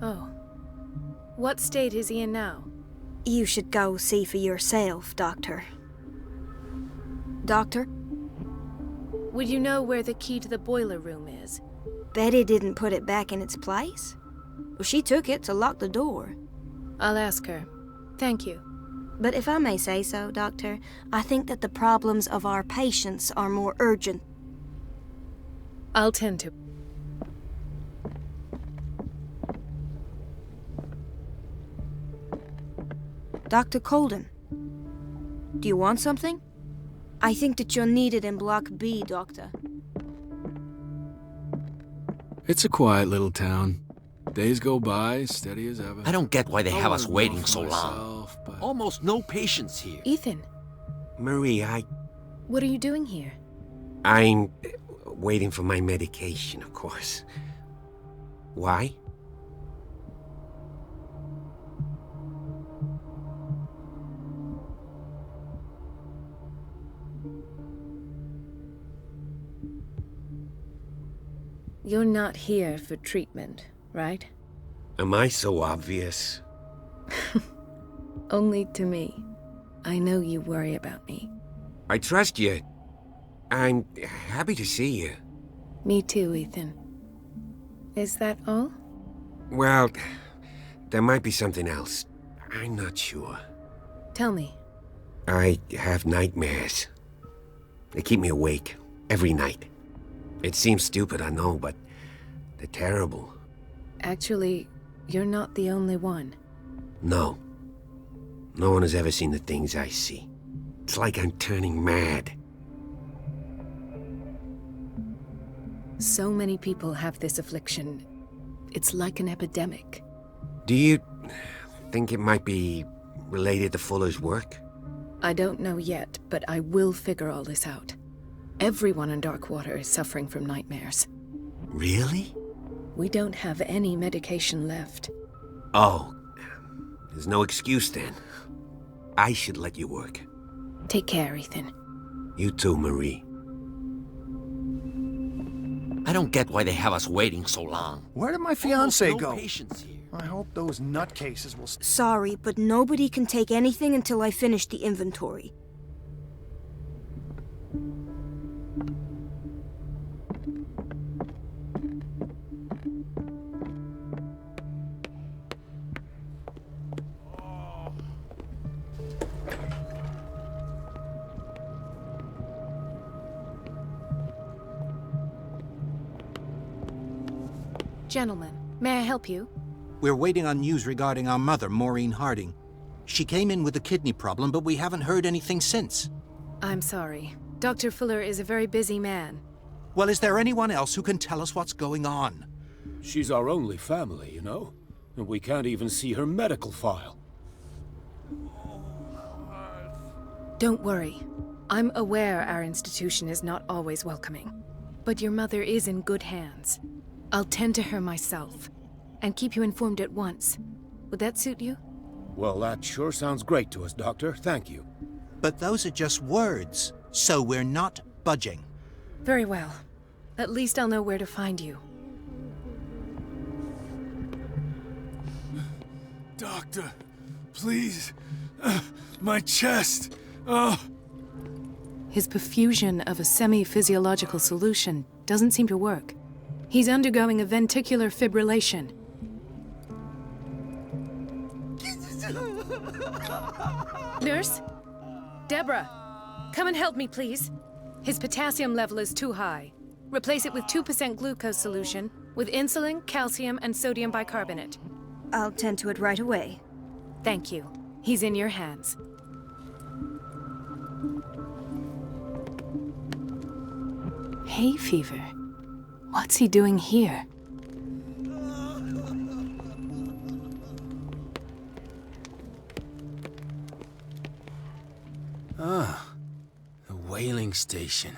Oh. What state is he in now? You should go see for yourself, Doctor. Doctor? Would you know where the key to the boiler room is? Betty didn't put it back in its place. Well, she took it to lock the door. I'll ask her. Thank you. But if I may say so, Doctor, I think that the problems of our patients are more urgent. I'll tend to. Dr. Colden, do you want something? I think that you're needed in Block B, Doctor. It's a quiet little town. Days go by, steady as ever. I don't get why they have us I'll waiting work so for long. myself, but- Almost no patients here. Ethan, Marie, what are you doing here? I'm waiting for my medication, of course. Why? You're not here for treatment, right? Am I so obvious? Only to me. I know you worry about me. I trust you. I'm happy to see you. Me too, Ethan. Is that all? Well, there might be something else. I'm not sure. Tell me. I have nightmares. They keep me awake every night. It seems stupid, I know, but they're terrible. Actually, you're not the only one. No. No one has ever seen the things I see. It's like I'm turning mad. So many people have this affliction. It's like an epidemic. Do you think it might be related to Fuller's work? I don't know yet, but I will figure all this out. Everyone in Darkwater is suffering from nightmares. Really? We don't have any medication left. Oh, there's no excuse then. I should let you work. Take care, Ethan. You too, Marie. I don't get why they have us waiting so long. Where did my fiancé Almost no go? patients here. I hope those nutcases will... Sorry, but nobody can take anything until I finish the inventory. Gentlemen, may I help you? We're waiting on news regarding our mother, Maureen Harding. She came in with a kidney problem, but we haven't heard anything since. I'm sorry. Dr. Fuller is a very busy man. Well, is there anyone else who can tell us what's going on? She's our only family, you know? And we can't even see her medical file. Don't worry. I'm aware our institution is not always welcoming. But your mother is in good hands. I'll tend to her myself, and keep you informed at once. Would that suit you? Well, that sure sounds great to us, Doctor. Thank you. But those are just words, so we're not budging. Very well. At least I'll know where to find you. Doctor, please. My chest. His perfusion of a semi-physiological solution doesn't seem to work. He's undergoing a ventricular fibrillation. Nurse? Deborah, come and help me, please. His potassium level is too high. Replace it with 2% glucose solution with insulin, calcium, and sodium bicarbonate. I'll tend to it right away. Thank you. He's in your hands. Hay fever. What's he doing here? The whaling station.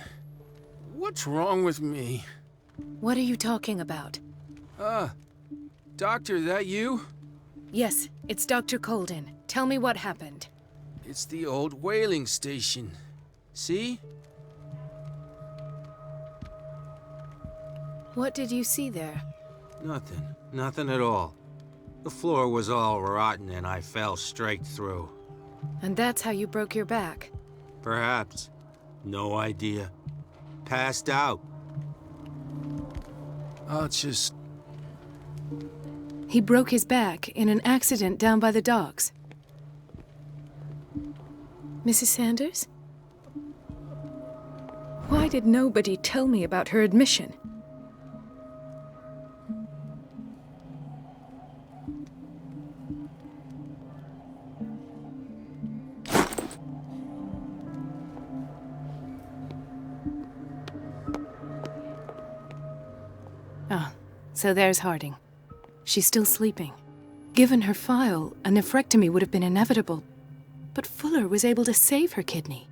What's wrong with me? What are you talking about? Doctor, that you? Yes, it's Dr. Colden. Tell me what happened. It's the old whaling station. See? What did you see there? Nothing. Nothing at all. The floor was all rotten and I fell straight through. And that's how you broke your back? Perhaps. No idea. Passed out. I'll just... He broke his back in an accident down by the docks. Mrs. Sanders? Why did nobody tell me about her admission? So there's Harding. She's still sleeping. Given her file, a nephrectomy would have been inevitable. But Fuller was able to save her kidney.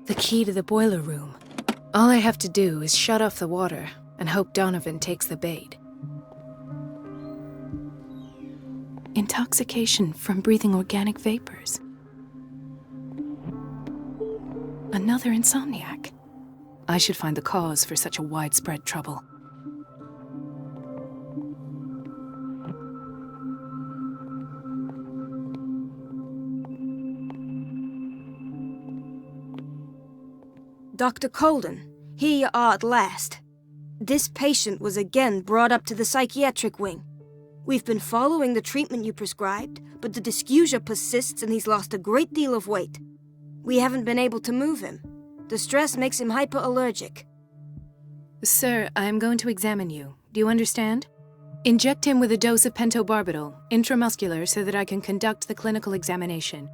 The key to the boiler room. All I have to do is shut off the water and hope Donovan takes the bait. Intoxication from breathing organic vapors. Another insomniac. I should find the cause for such a widespread trouble. Dr. Colden, here you are at last. This patient was again brought up to the psychiatric wing. We've been following the treatment you prescribed, but the dysgeusia persists and he's lost a great deal of weight. We haven't been able to move him. The stress makes him hyperallergic. Sir, I am going to examine you. Do you understand? Inject him with a dose of pentobarbital, intramuscular, so that I can conduct the clinical examination.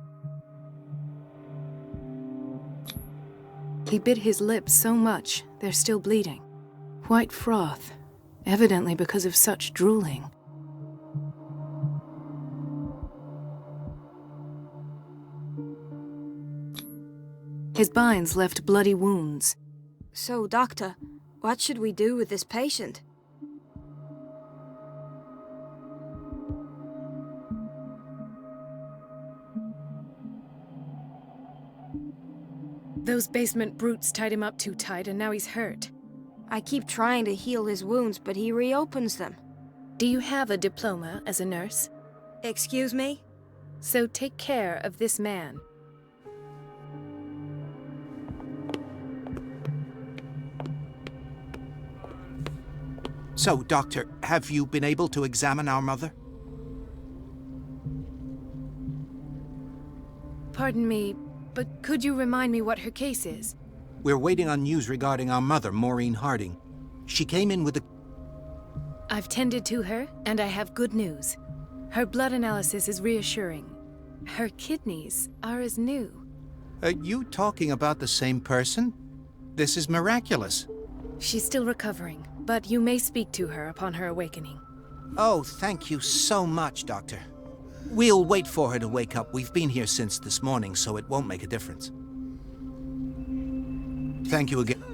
He bit his lips so much, they're still bleeding. White froth, evidently because of such drooling. His binds left bloody wounds. So, Doctor, what should we do with this patient? Those basement brutes tied him up too tight and now he's hurt. I keep trying to heal his wounds, but he reopens them. Do you have a diploma as a nurse? Excuse me? So take care of this man. So, Doctor, have you been able to examine our mother? Pardon me, but could you remind me what her case is? We're waiting on news regarding our mother, Maureen Harding. She came in with a... I've tended to her, and I have good news. Her blood analysis is reassuring. Her kidneys are as new. Are you talking about the same person? This is miraculous. She's still recovering, but you may speak to her upon her awakening. Oh, thank you so much, Doctor. We'll wait for her to wake up. We've been here since this morning, so it won't make a difference. Thank you again.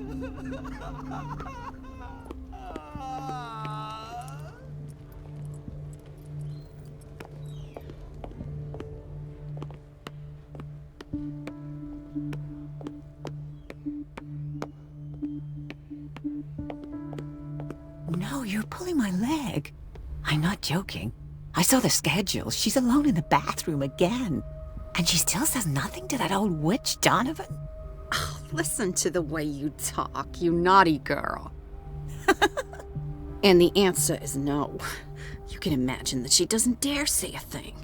No, you're pulling my leg. I'm not joking. I saw the schedule. She's alone in the bathroom again. And she still says nothing to that old witch, Donovan. Oh, listen to the way you talk, you naughty girl. And the answer is no. You can imagine that she doesn't dare say a thing.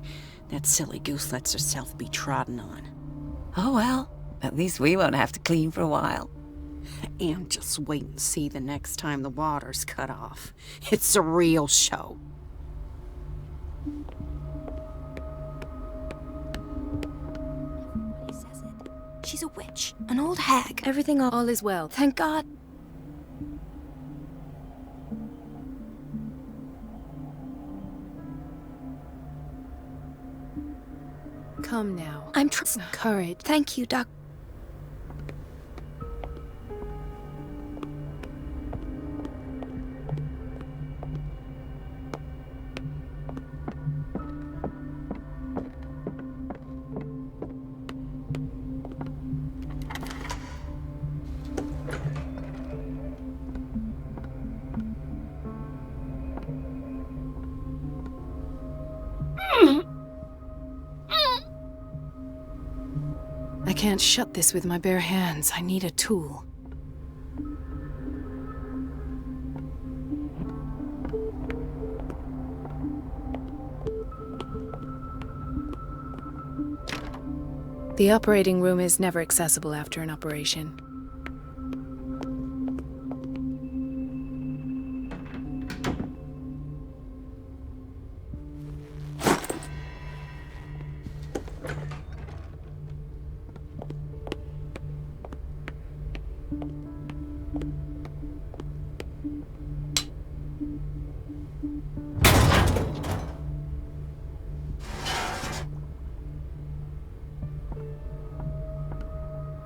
That silly goose lets herself be trodden on. Oh well, at least we won't have to clean for a while. And just wait and see the next time the water's cut off. It's a real show. He says it. She's a witch, an old hag. Everything All is well. Thank God. Come now. I'm courage. Thank you, Doc. I can't shut this with my bare hands. I need a tool. The operating room is never accessible after an operation.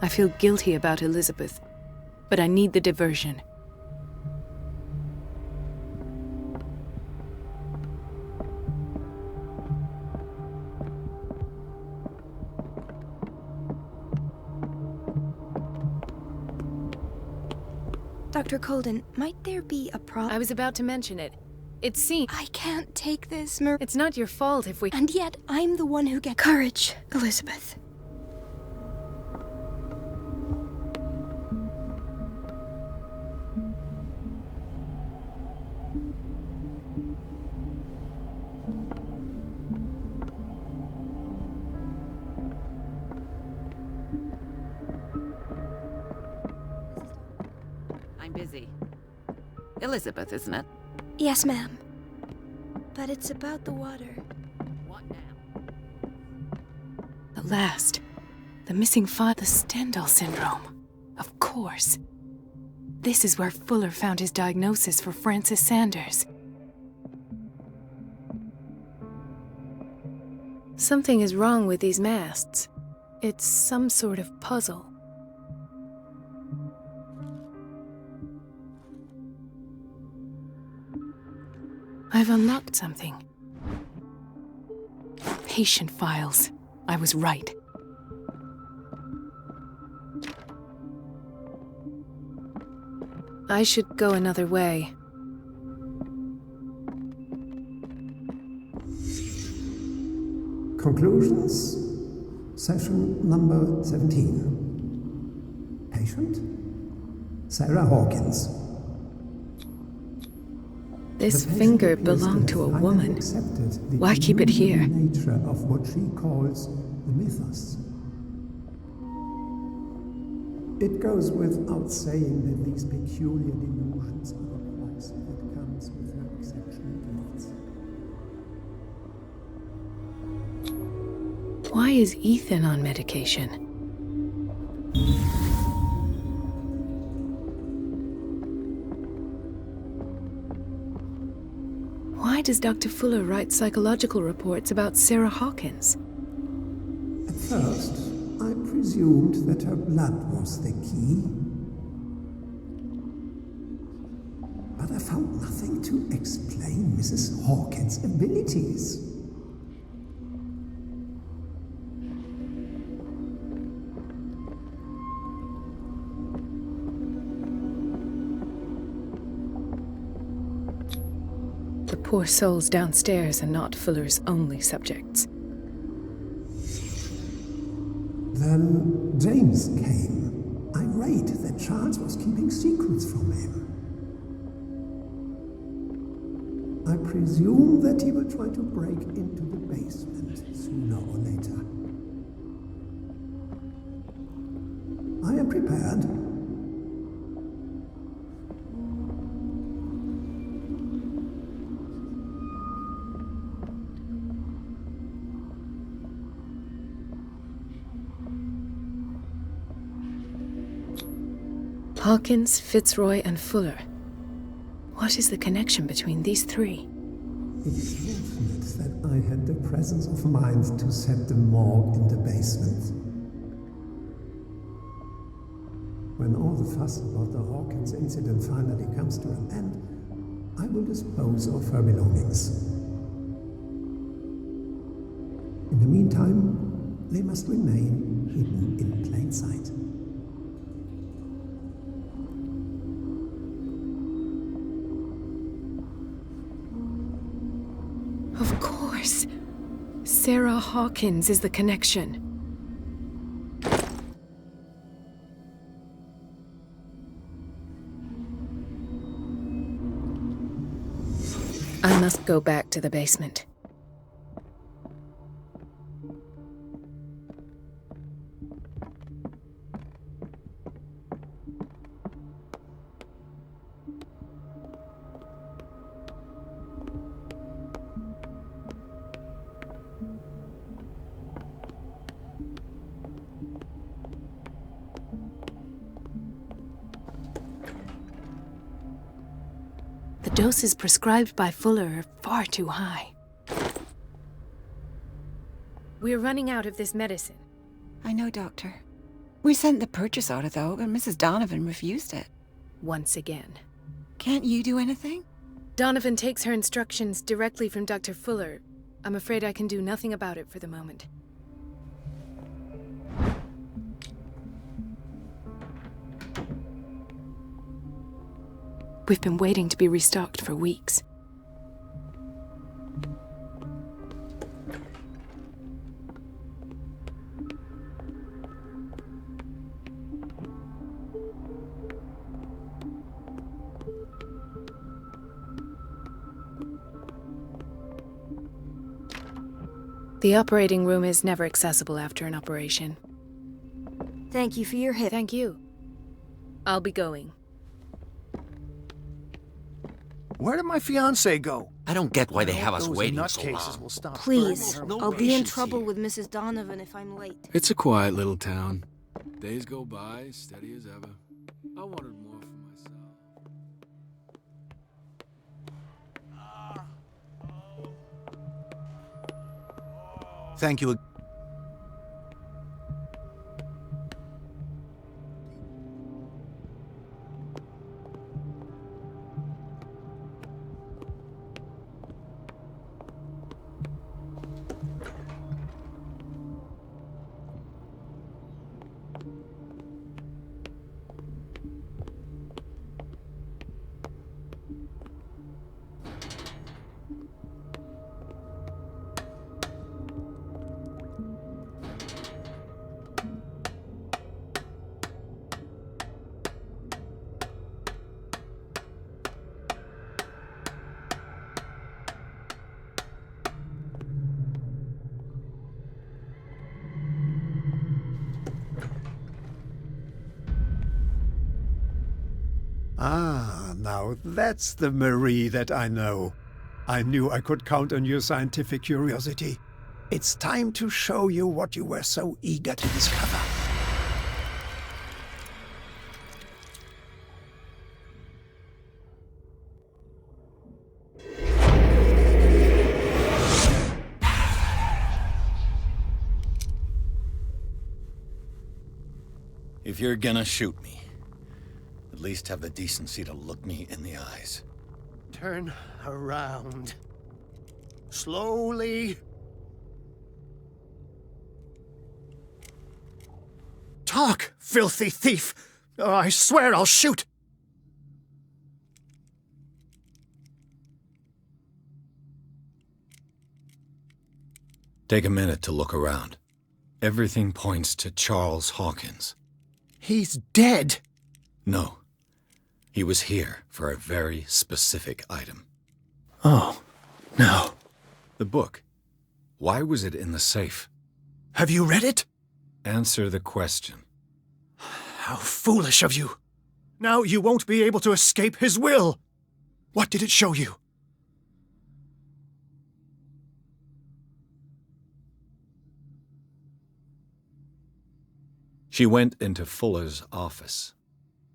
I feel guilty about Elizabeth, but I need the diversion. Dr. Colden, might there be a problem? I was about to mention it. It seems... I can't take this, It's not your fault if we... And yet, I'm the one who gets... Courage, Elizabeth. I'm busy. Elizabeth, isn't it? Yes, ma'am. But it's about the water. What now? At last. The missing file, the Stendhal syndrome. Of course. This is where Fuller found his diagnosis for Francis Sanders. Something is wrong with these masts. It's some sort of puzzle. I've unlocked something. Patient files. I was right. I should go another way. Conclusions. Session number 17. Patient? Sarah Hawkins. This finger belonged to a woman. Why keep it here? Nature of what she calls the mythos. It goes without saying that these peculiar delusions are the price that comes comes with no exceptional gifts. Why is Ethan on medication? Why does Dr. Fuller write psychological reports about Sarah Hawkins? At first, I presumed that her blood was the key. But I found nothing to explain Mrs. Hawkins' abilities. The poor souls downstairs are not Fuller's only subjects. Then James came, irate that Charles was keeping secrets from him. I presume that he will try to break into the basement sooner or later. I am prepared. Hawkins, Fitzroy, and Fuller. What is the connection between these three? It is fortunate that I had the presence of mind to set the morgue in the basement. When all the fuss about the Hawkins incident finally comes to an end, I will dispose of her belongings. In the meantime, they must remain hidden in plain sight. Of course. Sarah Hawkins is the connection. I must go back to the basement. The doses prescribed by Fuller are far too high. We're running out of this medicine. I know, Doctor. We sent the purchase order, though, but Mrs. Donovan refused it. Once again. Can't you do anything? Donovan takes her instructions directly from Dr. Fuller. I'm afraid I can do nothing about it for the moment. We've been waiting to be restocked for weeks. The operating room is never accessible after an operation. Thank you for your help. Thank you. I'll be going. Where did my fiancé go? I don't get why they have us Those waiting so nutcases long. will stop Please, burning. I'll be in trouble with Mrs. Donovan if I'm late. It's a quiet little town. Days go by, steady as ever. I wanted more for myself. Thank you. Ah, now that's the Marie that I know. I knew I could count on your scientific curiosity. It's time to show you what you were so eager to discover. If you're gonna shoot me, at least have the decency to look me in the eyes. Turn around. Slowly. Talk, filthy thief! Or I swear I'll shoot! Take a minute to look around. Everything points to Charles Hawkins. He's dead! No. He was here for a very specific item. Oh, no. The book. Why was it in the safe? Have you read it? Answer the question. How foolish of you. Now you won't be able to escape his will. What did it show you? She went into Fuller's office.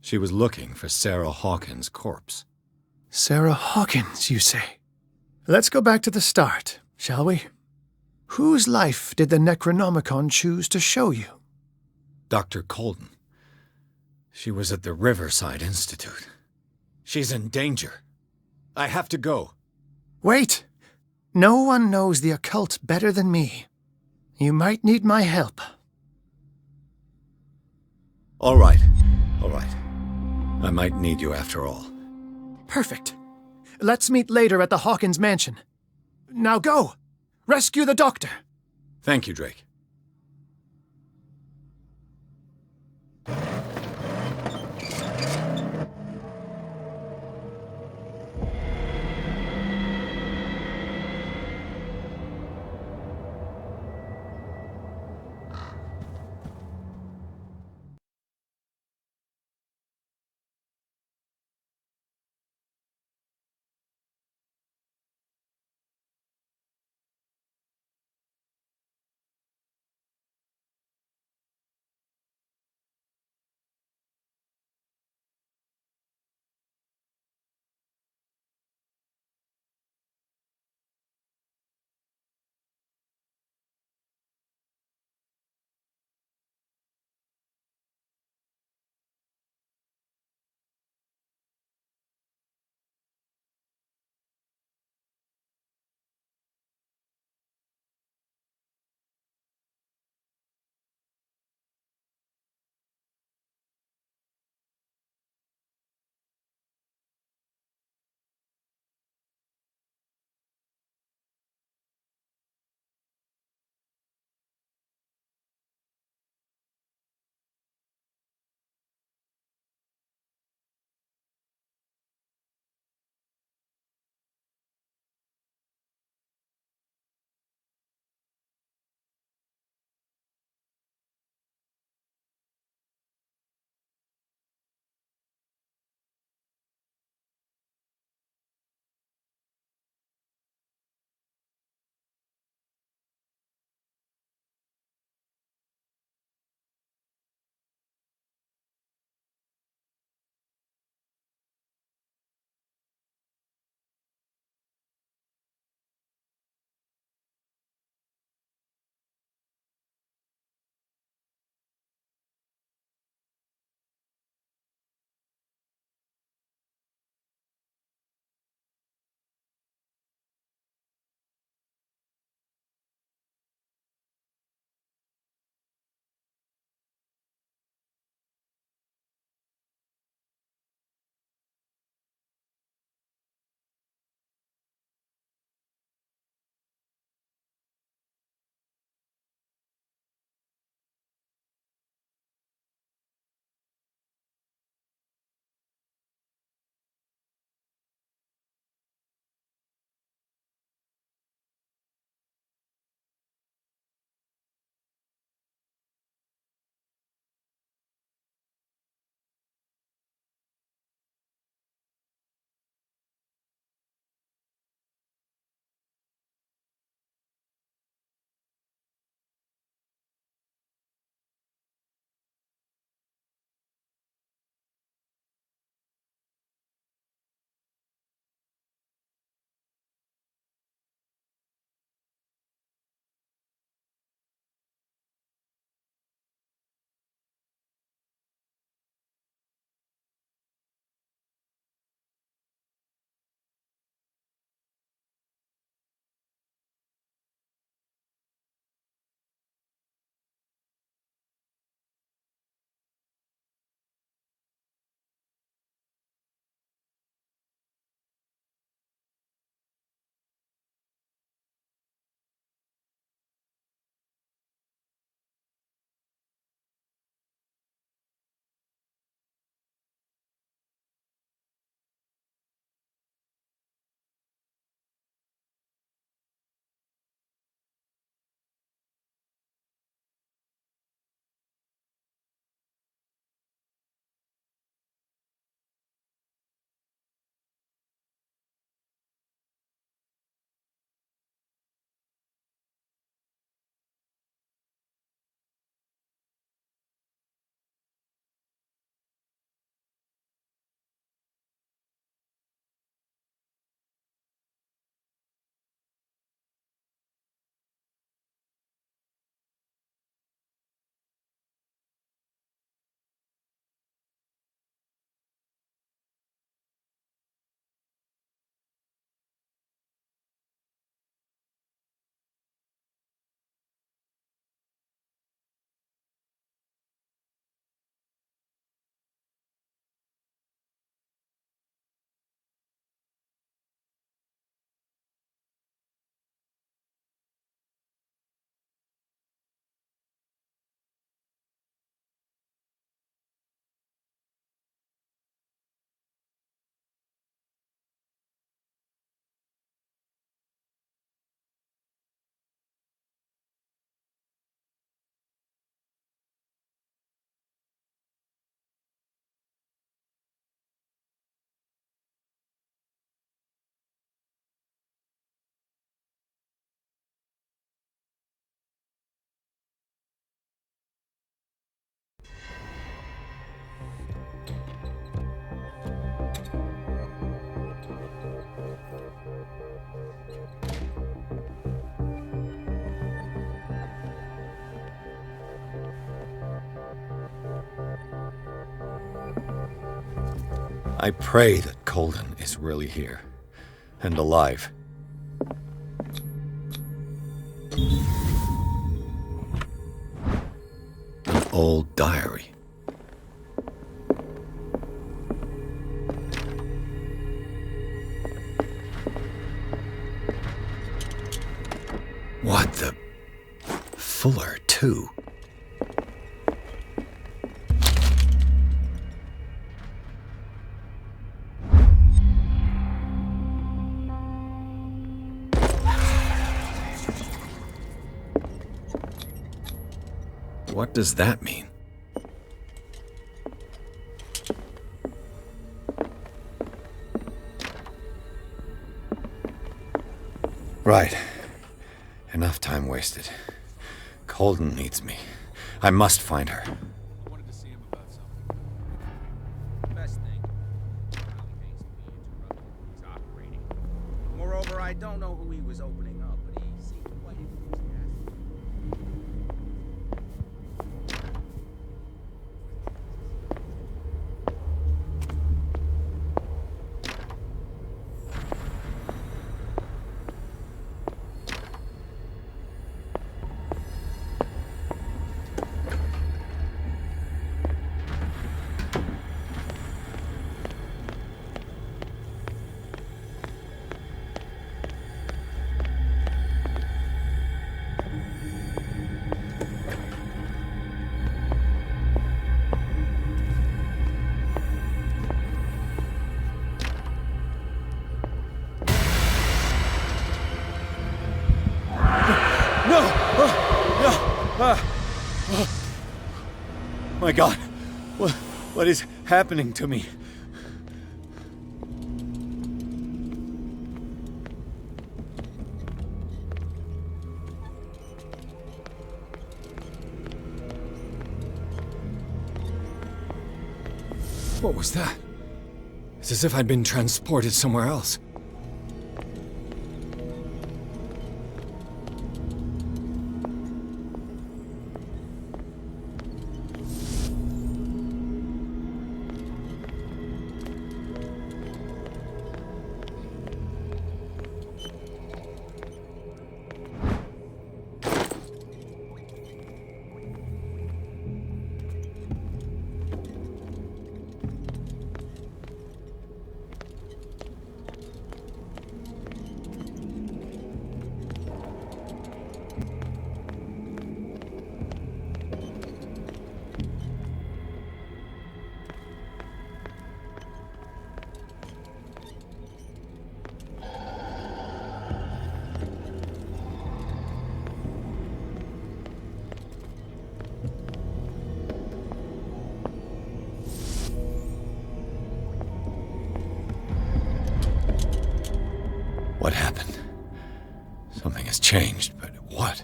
She was looking for Sarah Hawkins' corpse. Sarah Hawkins, you say? Let's go back to the start, shall we? Whose life did the Necronomicon choose to show you? Dr. Colden. She was at the Riverside Institute. She's in danger. I have to go. Wait! No one knows the occult better than me. You might need my help. All right. All right. I might need you after all. Perfect. Let's meet later at the Hawkins mansion. Now go! Rescue the doctor! Thank you, Drake. I pray that Colden is really here. And alive. An old diary. What the... Fuller, too. What does that mean? Right. Enough time wasted. Colden needs me. I must find her. I wanted to see him about something. Best thing. Probably hates to be interrupted when he's operating. Moreover, I don't know who he was opening up, but he seemed quite enthusiastic. My God, what is happening to me? What was that? It's as if I'd been transported somewhere else. What happened? Something has changed, but what?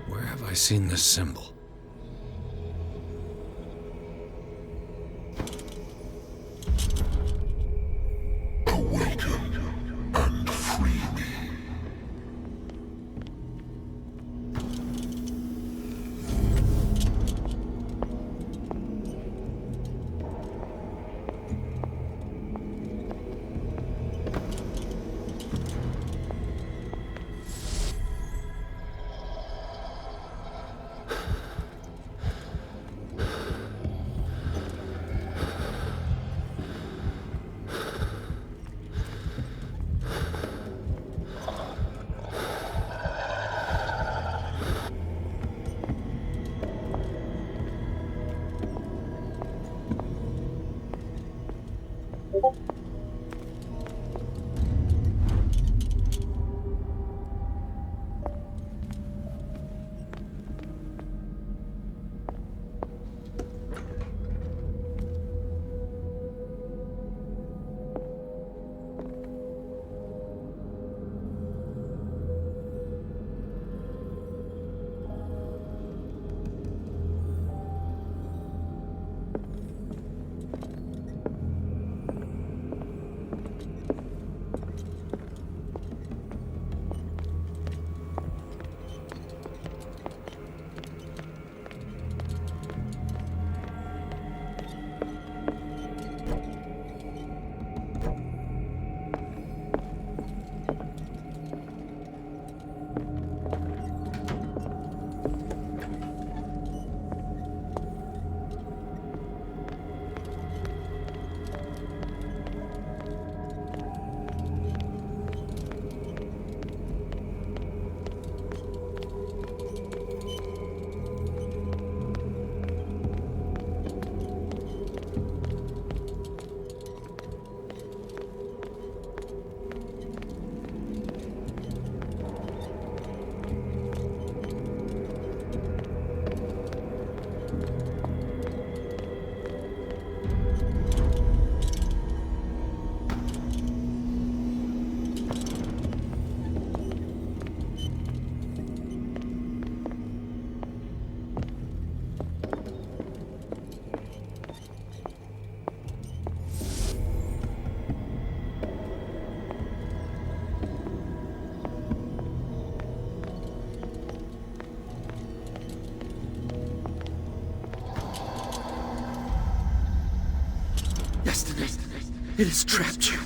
Where have I seen this symbol? Destiny, it has trapped you.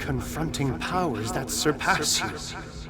confronting powers that surpass you.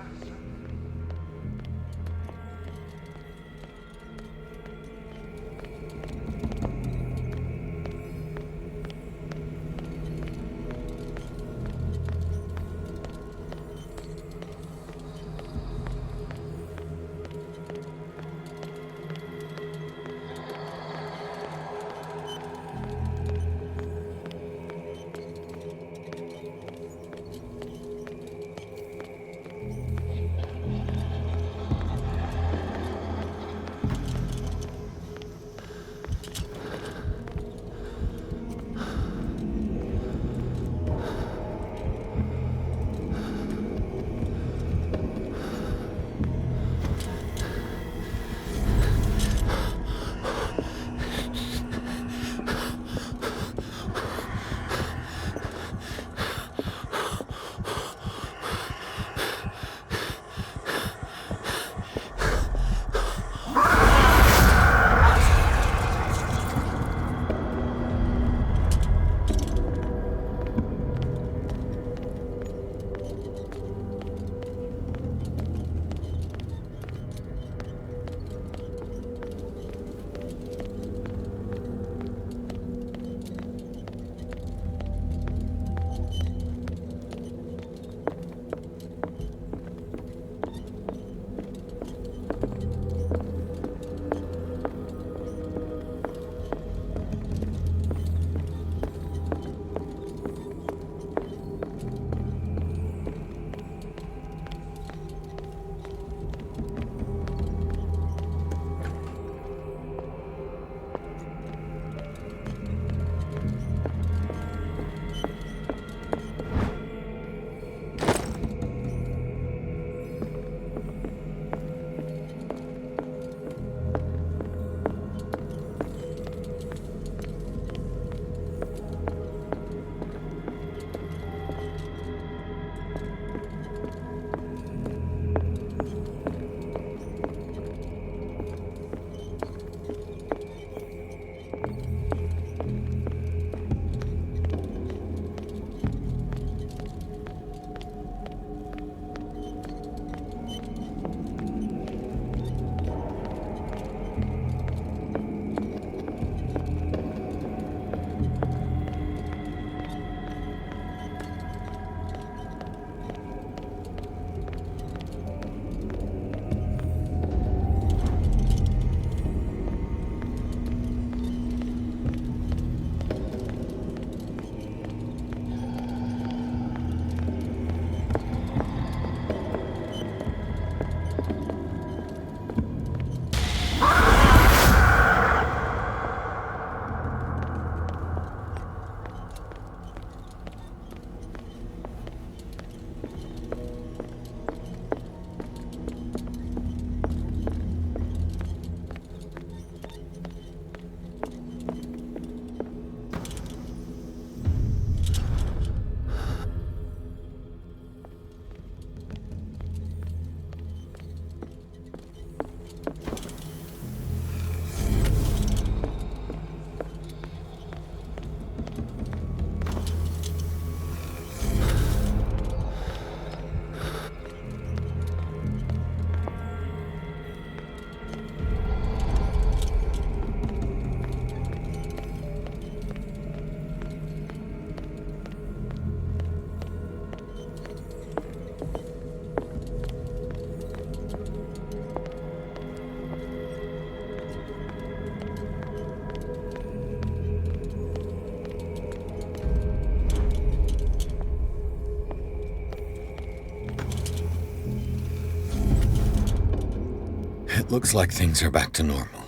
It looks like things are back to normal.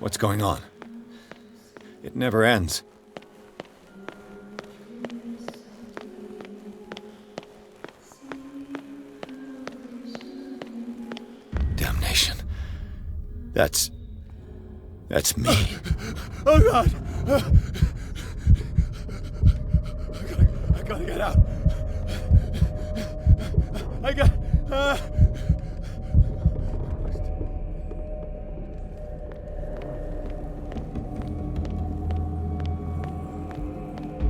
What's going on? It never ends. Damnation. That's me. Oh, God! I gotta get out.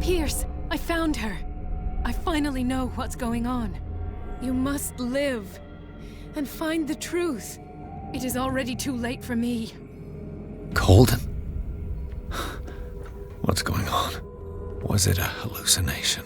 Pierce, I found her. I finally know what's going on. You must live and find the truth. It is already too late for me. Colden? What's going on? Was it a hallucination?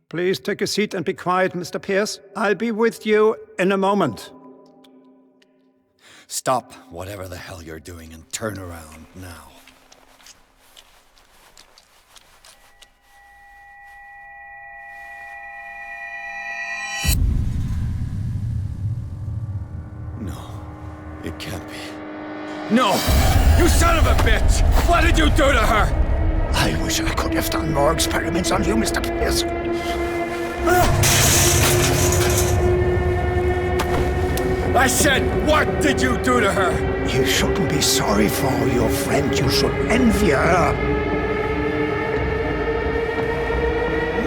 Please take a seat and be quiet, Mr. Pierce. I'll be with you in a moment. Stop whatever the hell you're doing and turn around now. No, it can't be. No! You son of a bitch! What did you do to her? I wish I could have done more experiments on you, Mr. Pierce. I said, what did you do to her? You shouldn't be sorry for your friend. You should envy her.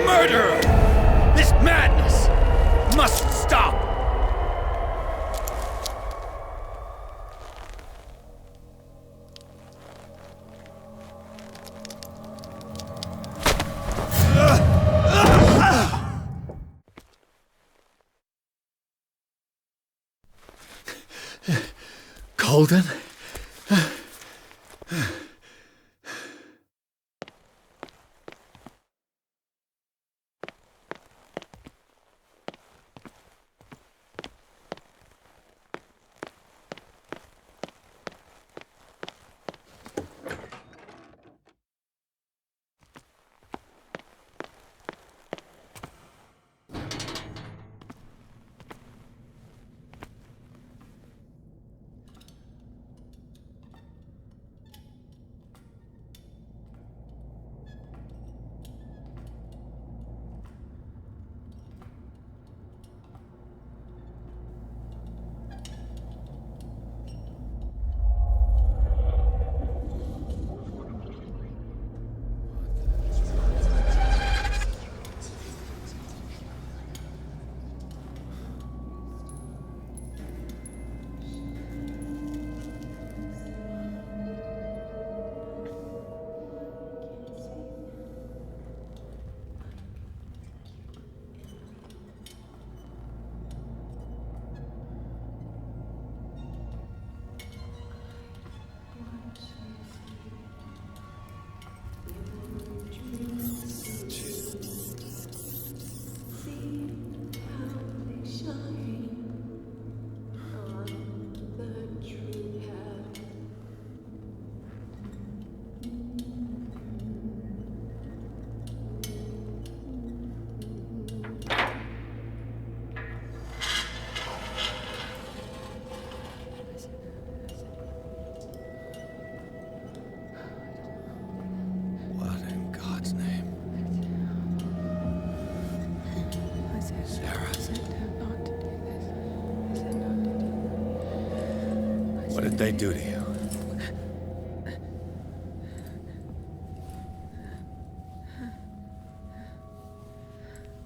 Murderer! This madness must stop! Colden? did they do to you?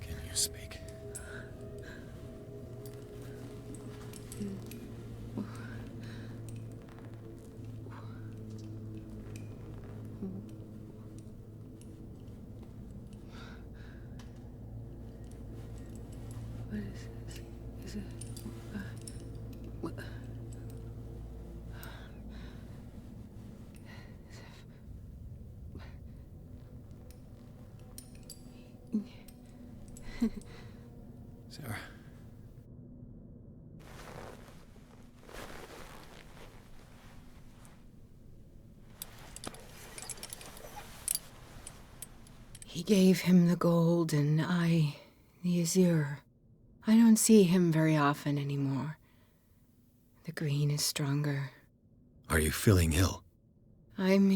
Can you speak? What is this? Is it... what? Sarah. He gave him the gold and I the azure. I don't see him very often anymore. The green is stronger. Are you feeling ill? I'm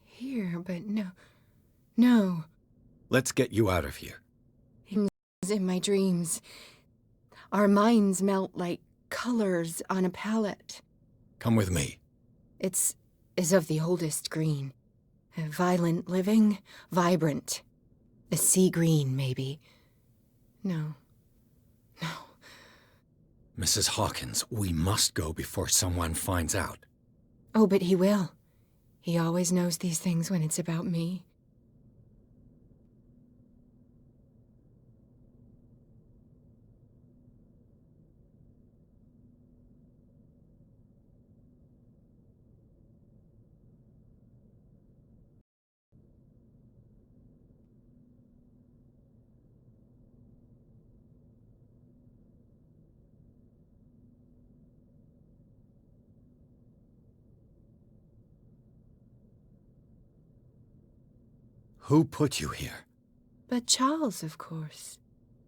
here, but no. Let's get you out of here. In my dreams, our minds melt like colors on a palette. Come with me. It's of the oldest green. Violent living, vibrant. A sea green, maybe. No. Mrs. Hawkins, we must go before someone finds out. Oh, but he will. He always knows these things when it's about me. Who put you here? But Charles, of course.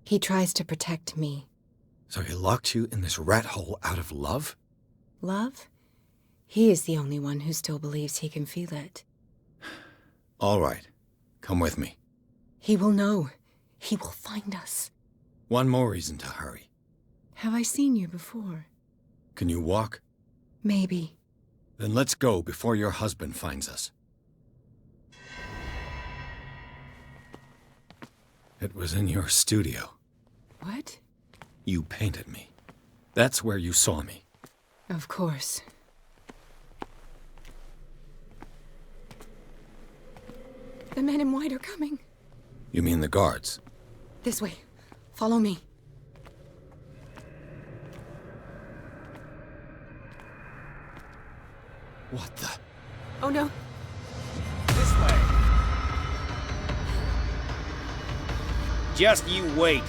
He tries to protect me. So he locked you in this rat hole out of love? Love? He is the only one who still believes he can feel it. All right. Come with me. He will know. He will find us. One more reason to hurry. Have I seen you before? Can you walk? Maybe. Then let's go before your husband finds us. It was in your studio. What? You painted me. That's where you saw me. Of course. The men in white are coming. You mean the guards? This way. Follow me. What the? Oh no. This way. Just you wait.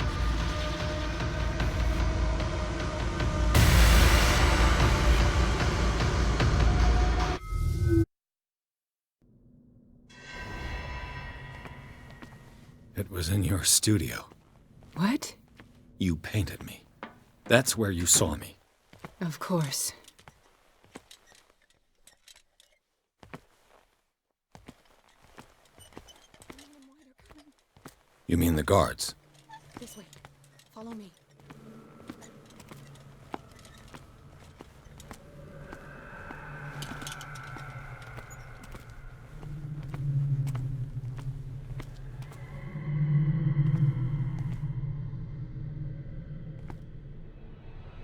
It was in your studio. What? You painted me. That's where you saw me. Of course. You mean the guards? This way. Follow me.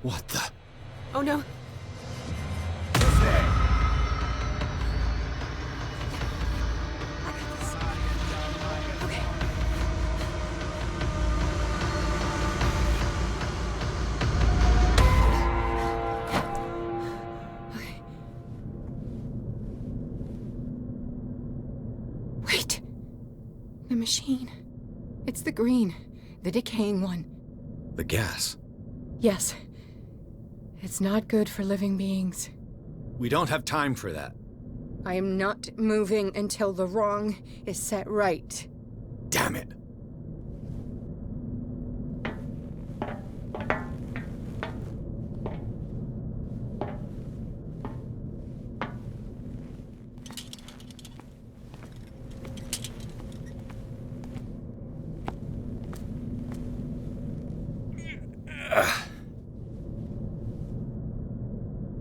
What the? Oh no. Wait. The machine. It's the green. The decaying one. The gas. Yes. It's not good for living beings. We don't have time for that. I am not moving until the wrong is set right. Damn it.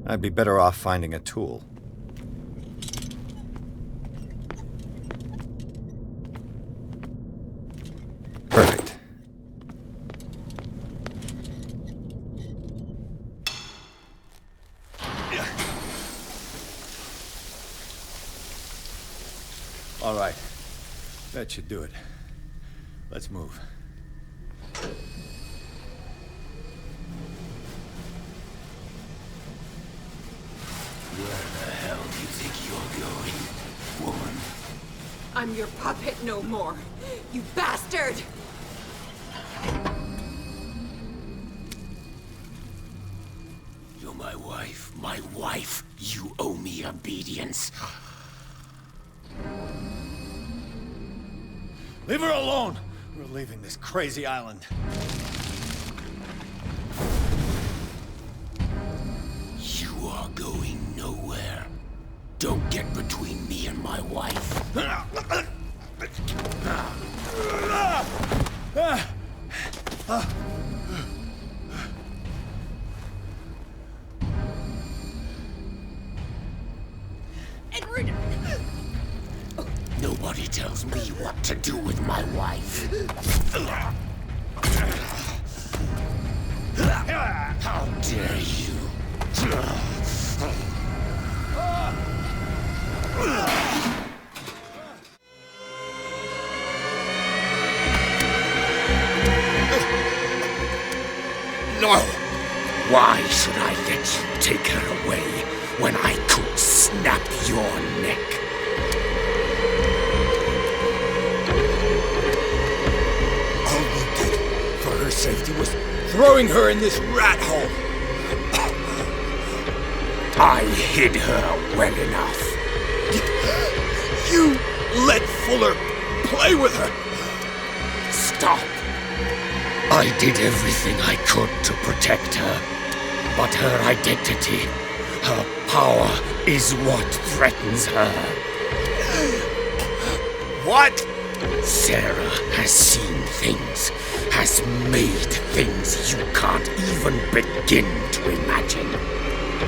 I'd be better off finding a tool. Perfect. All right. That should do it. Let's move. Where the hell do you think you're going, woman? I'm your puppet no more, you bastard! You're my wife. My wife. You owe me obedience. Leave her alone! We're leaving this crazy island. You are going nowhere. Don't get between me and my wife. Edward! Nobody tells me what to do with my wife. How dare you? No! Why should I let you take her away when I could snap your neck? All you did for her safety was throwing her in this rat hole. I hid her well enough. You let Fuller play with her. Stop. I did everything I could to protect her. But her identity, her power, is what threatens her. What? Sarah has seen things, has made things you can't even begin to imagine.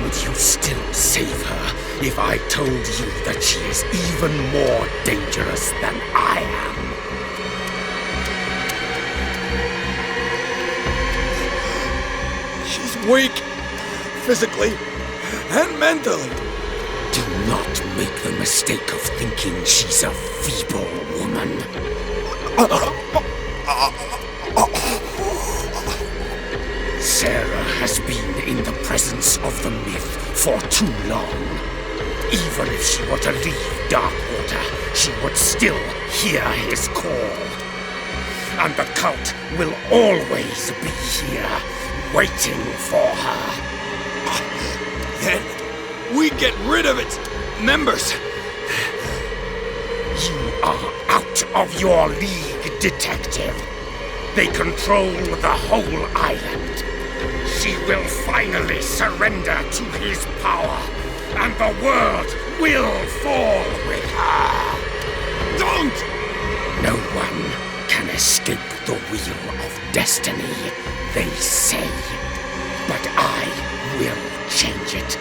Would you still save her if I told you that she is even more dangerous than I am? She's weak, physically and mentally. Do not make the mistake of thinking she's a feeble woman. Sarah has been in the presence of the myth for too long. Even if she were to leave Darkwater, she would still hear his call. And the cult will always be here, waiting for her. Then we get rid of its members. You are out of your league, detective. They control the whole island. She will finally surrender to his power, and the world will fall with her. Don't! No one can escape the wheel of destiny, they say. But I will change it.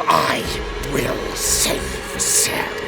I will save Sarah.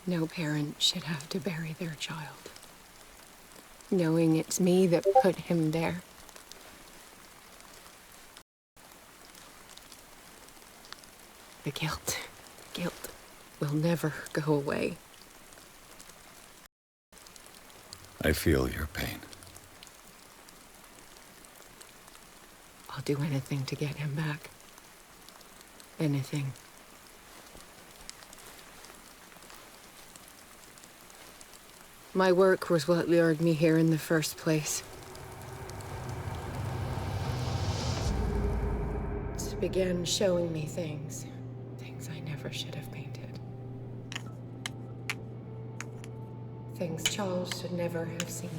No parent should have to bury their child, knowing it's me that put him there. The guilt will never go away. I feel your pain. I'll do anything to get him back. Anything. My work was what lured me here in the first place. It began showing me things I never should have painted. Things Charles should never have seen.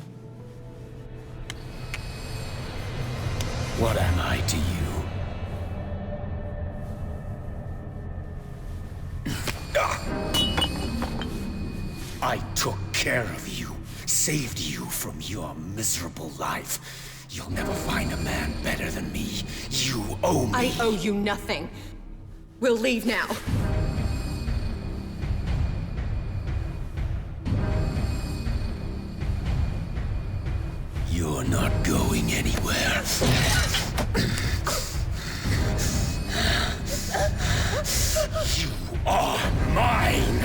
What am I to you? I took care of you, saved you from your miserable life. You'll never find a man better than me. You owe me. I owe you nothing. We'll leave now. You're not going anywhere. You are mine!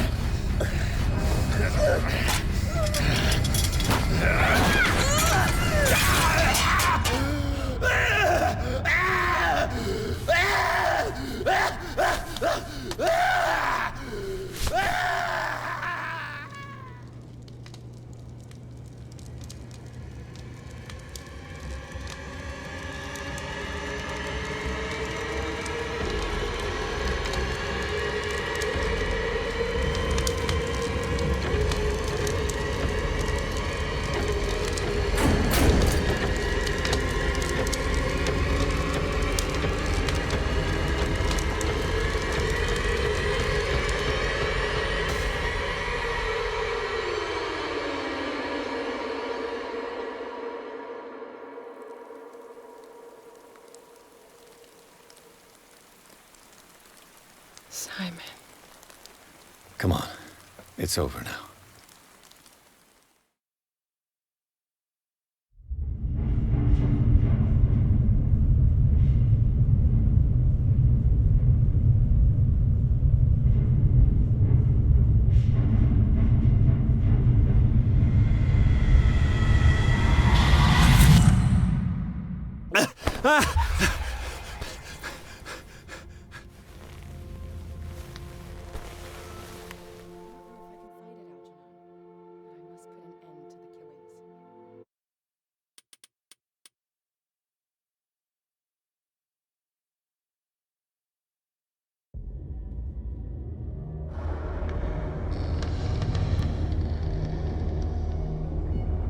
Simon. Come on. It's over now.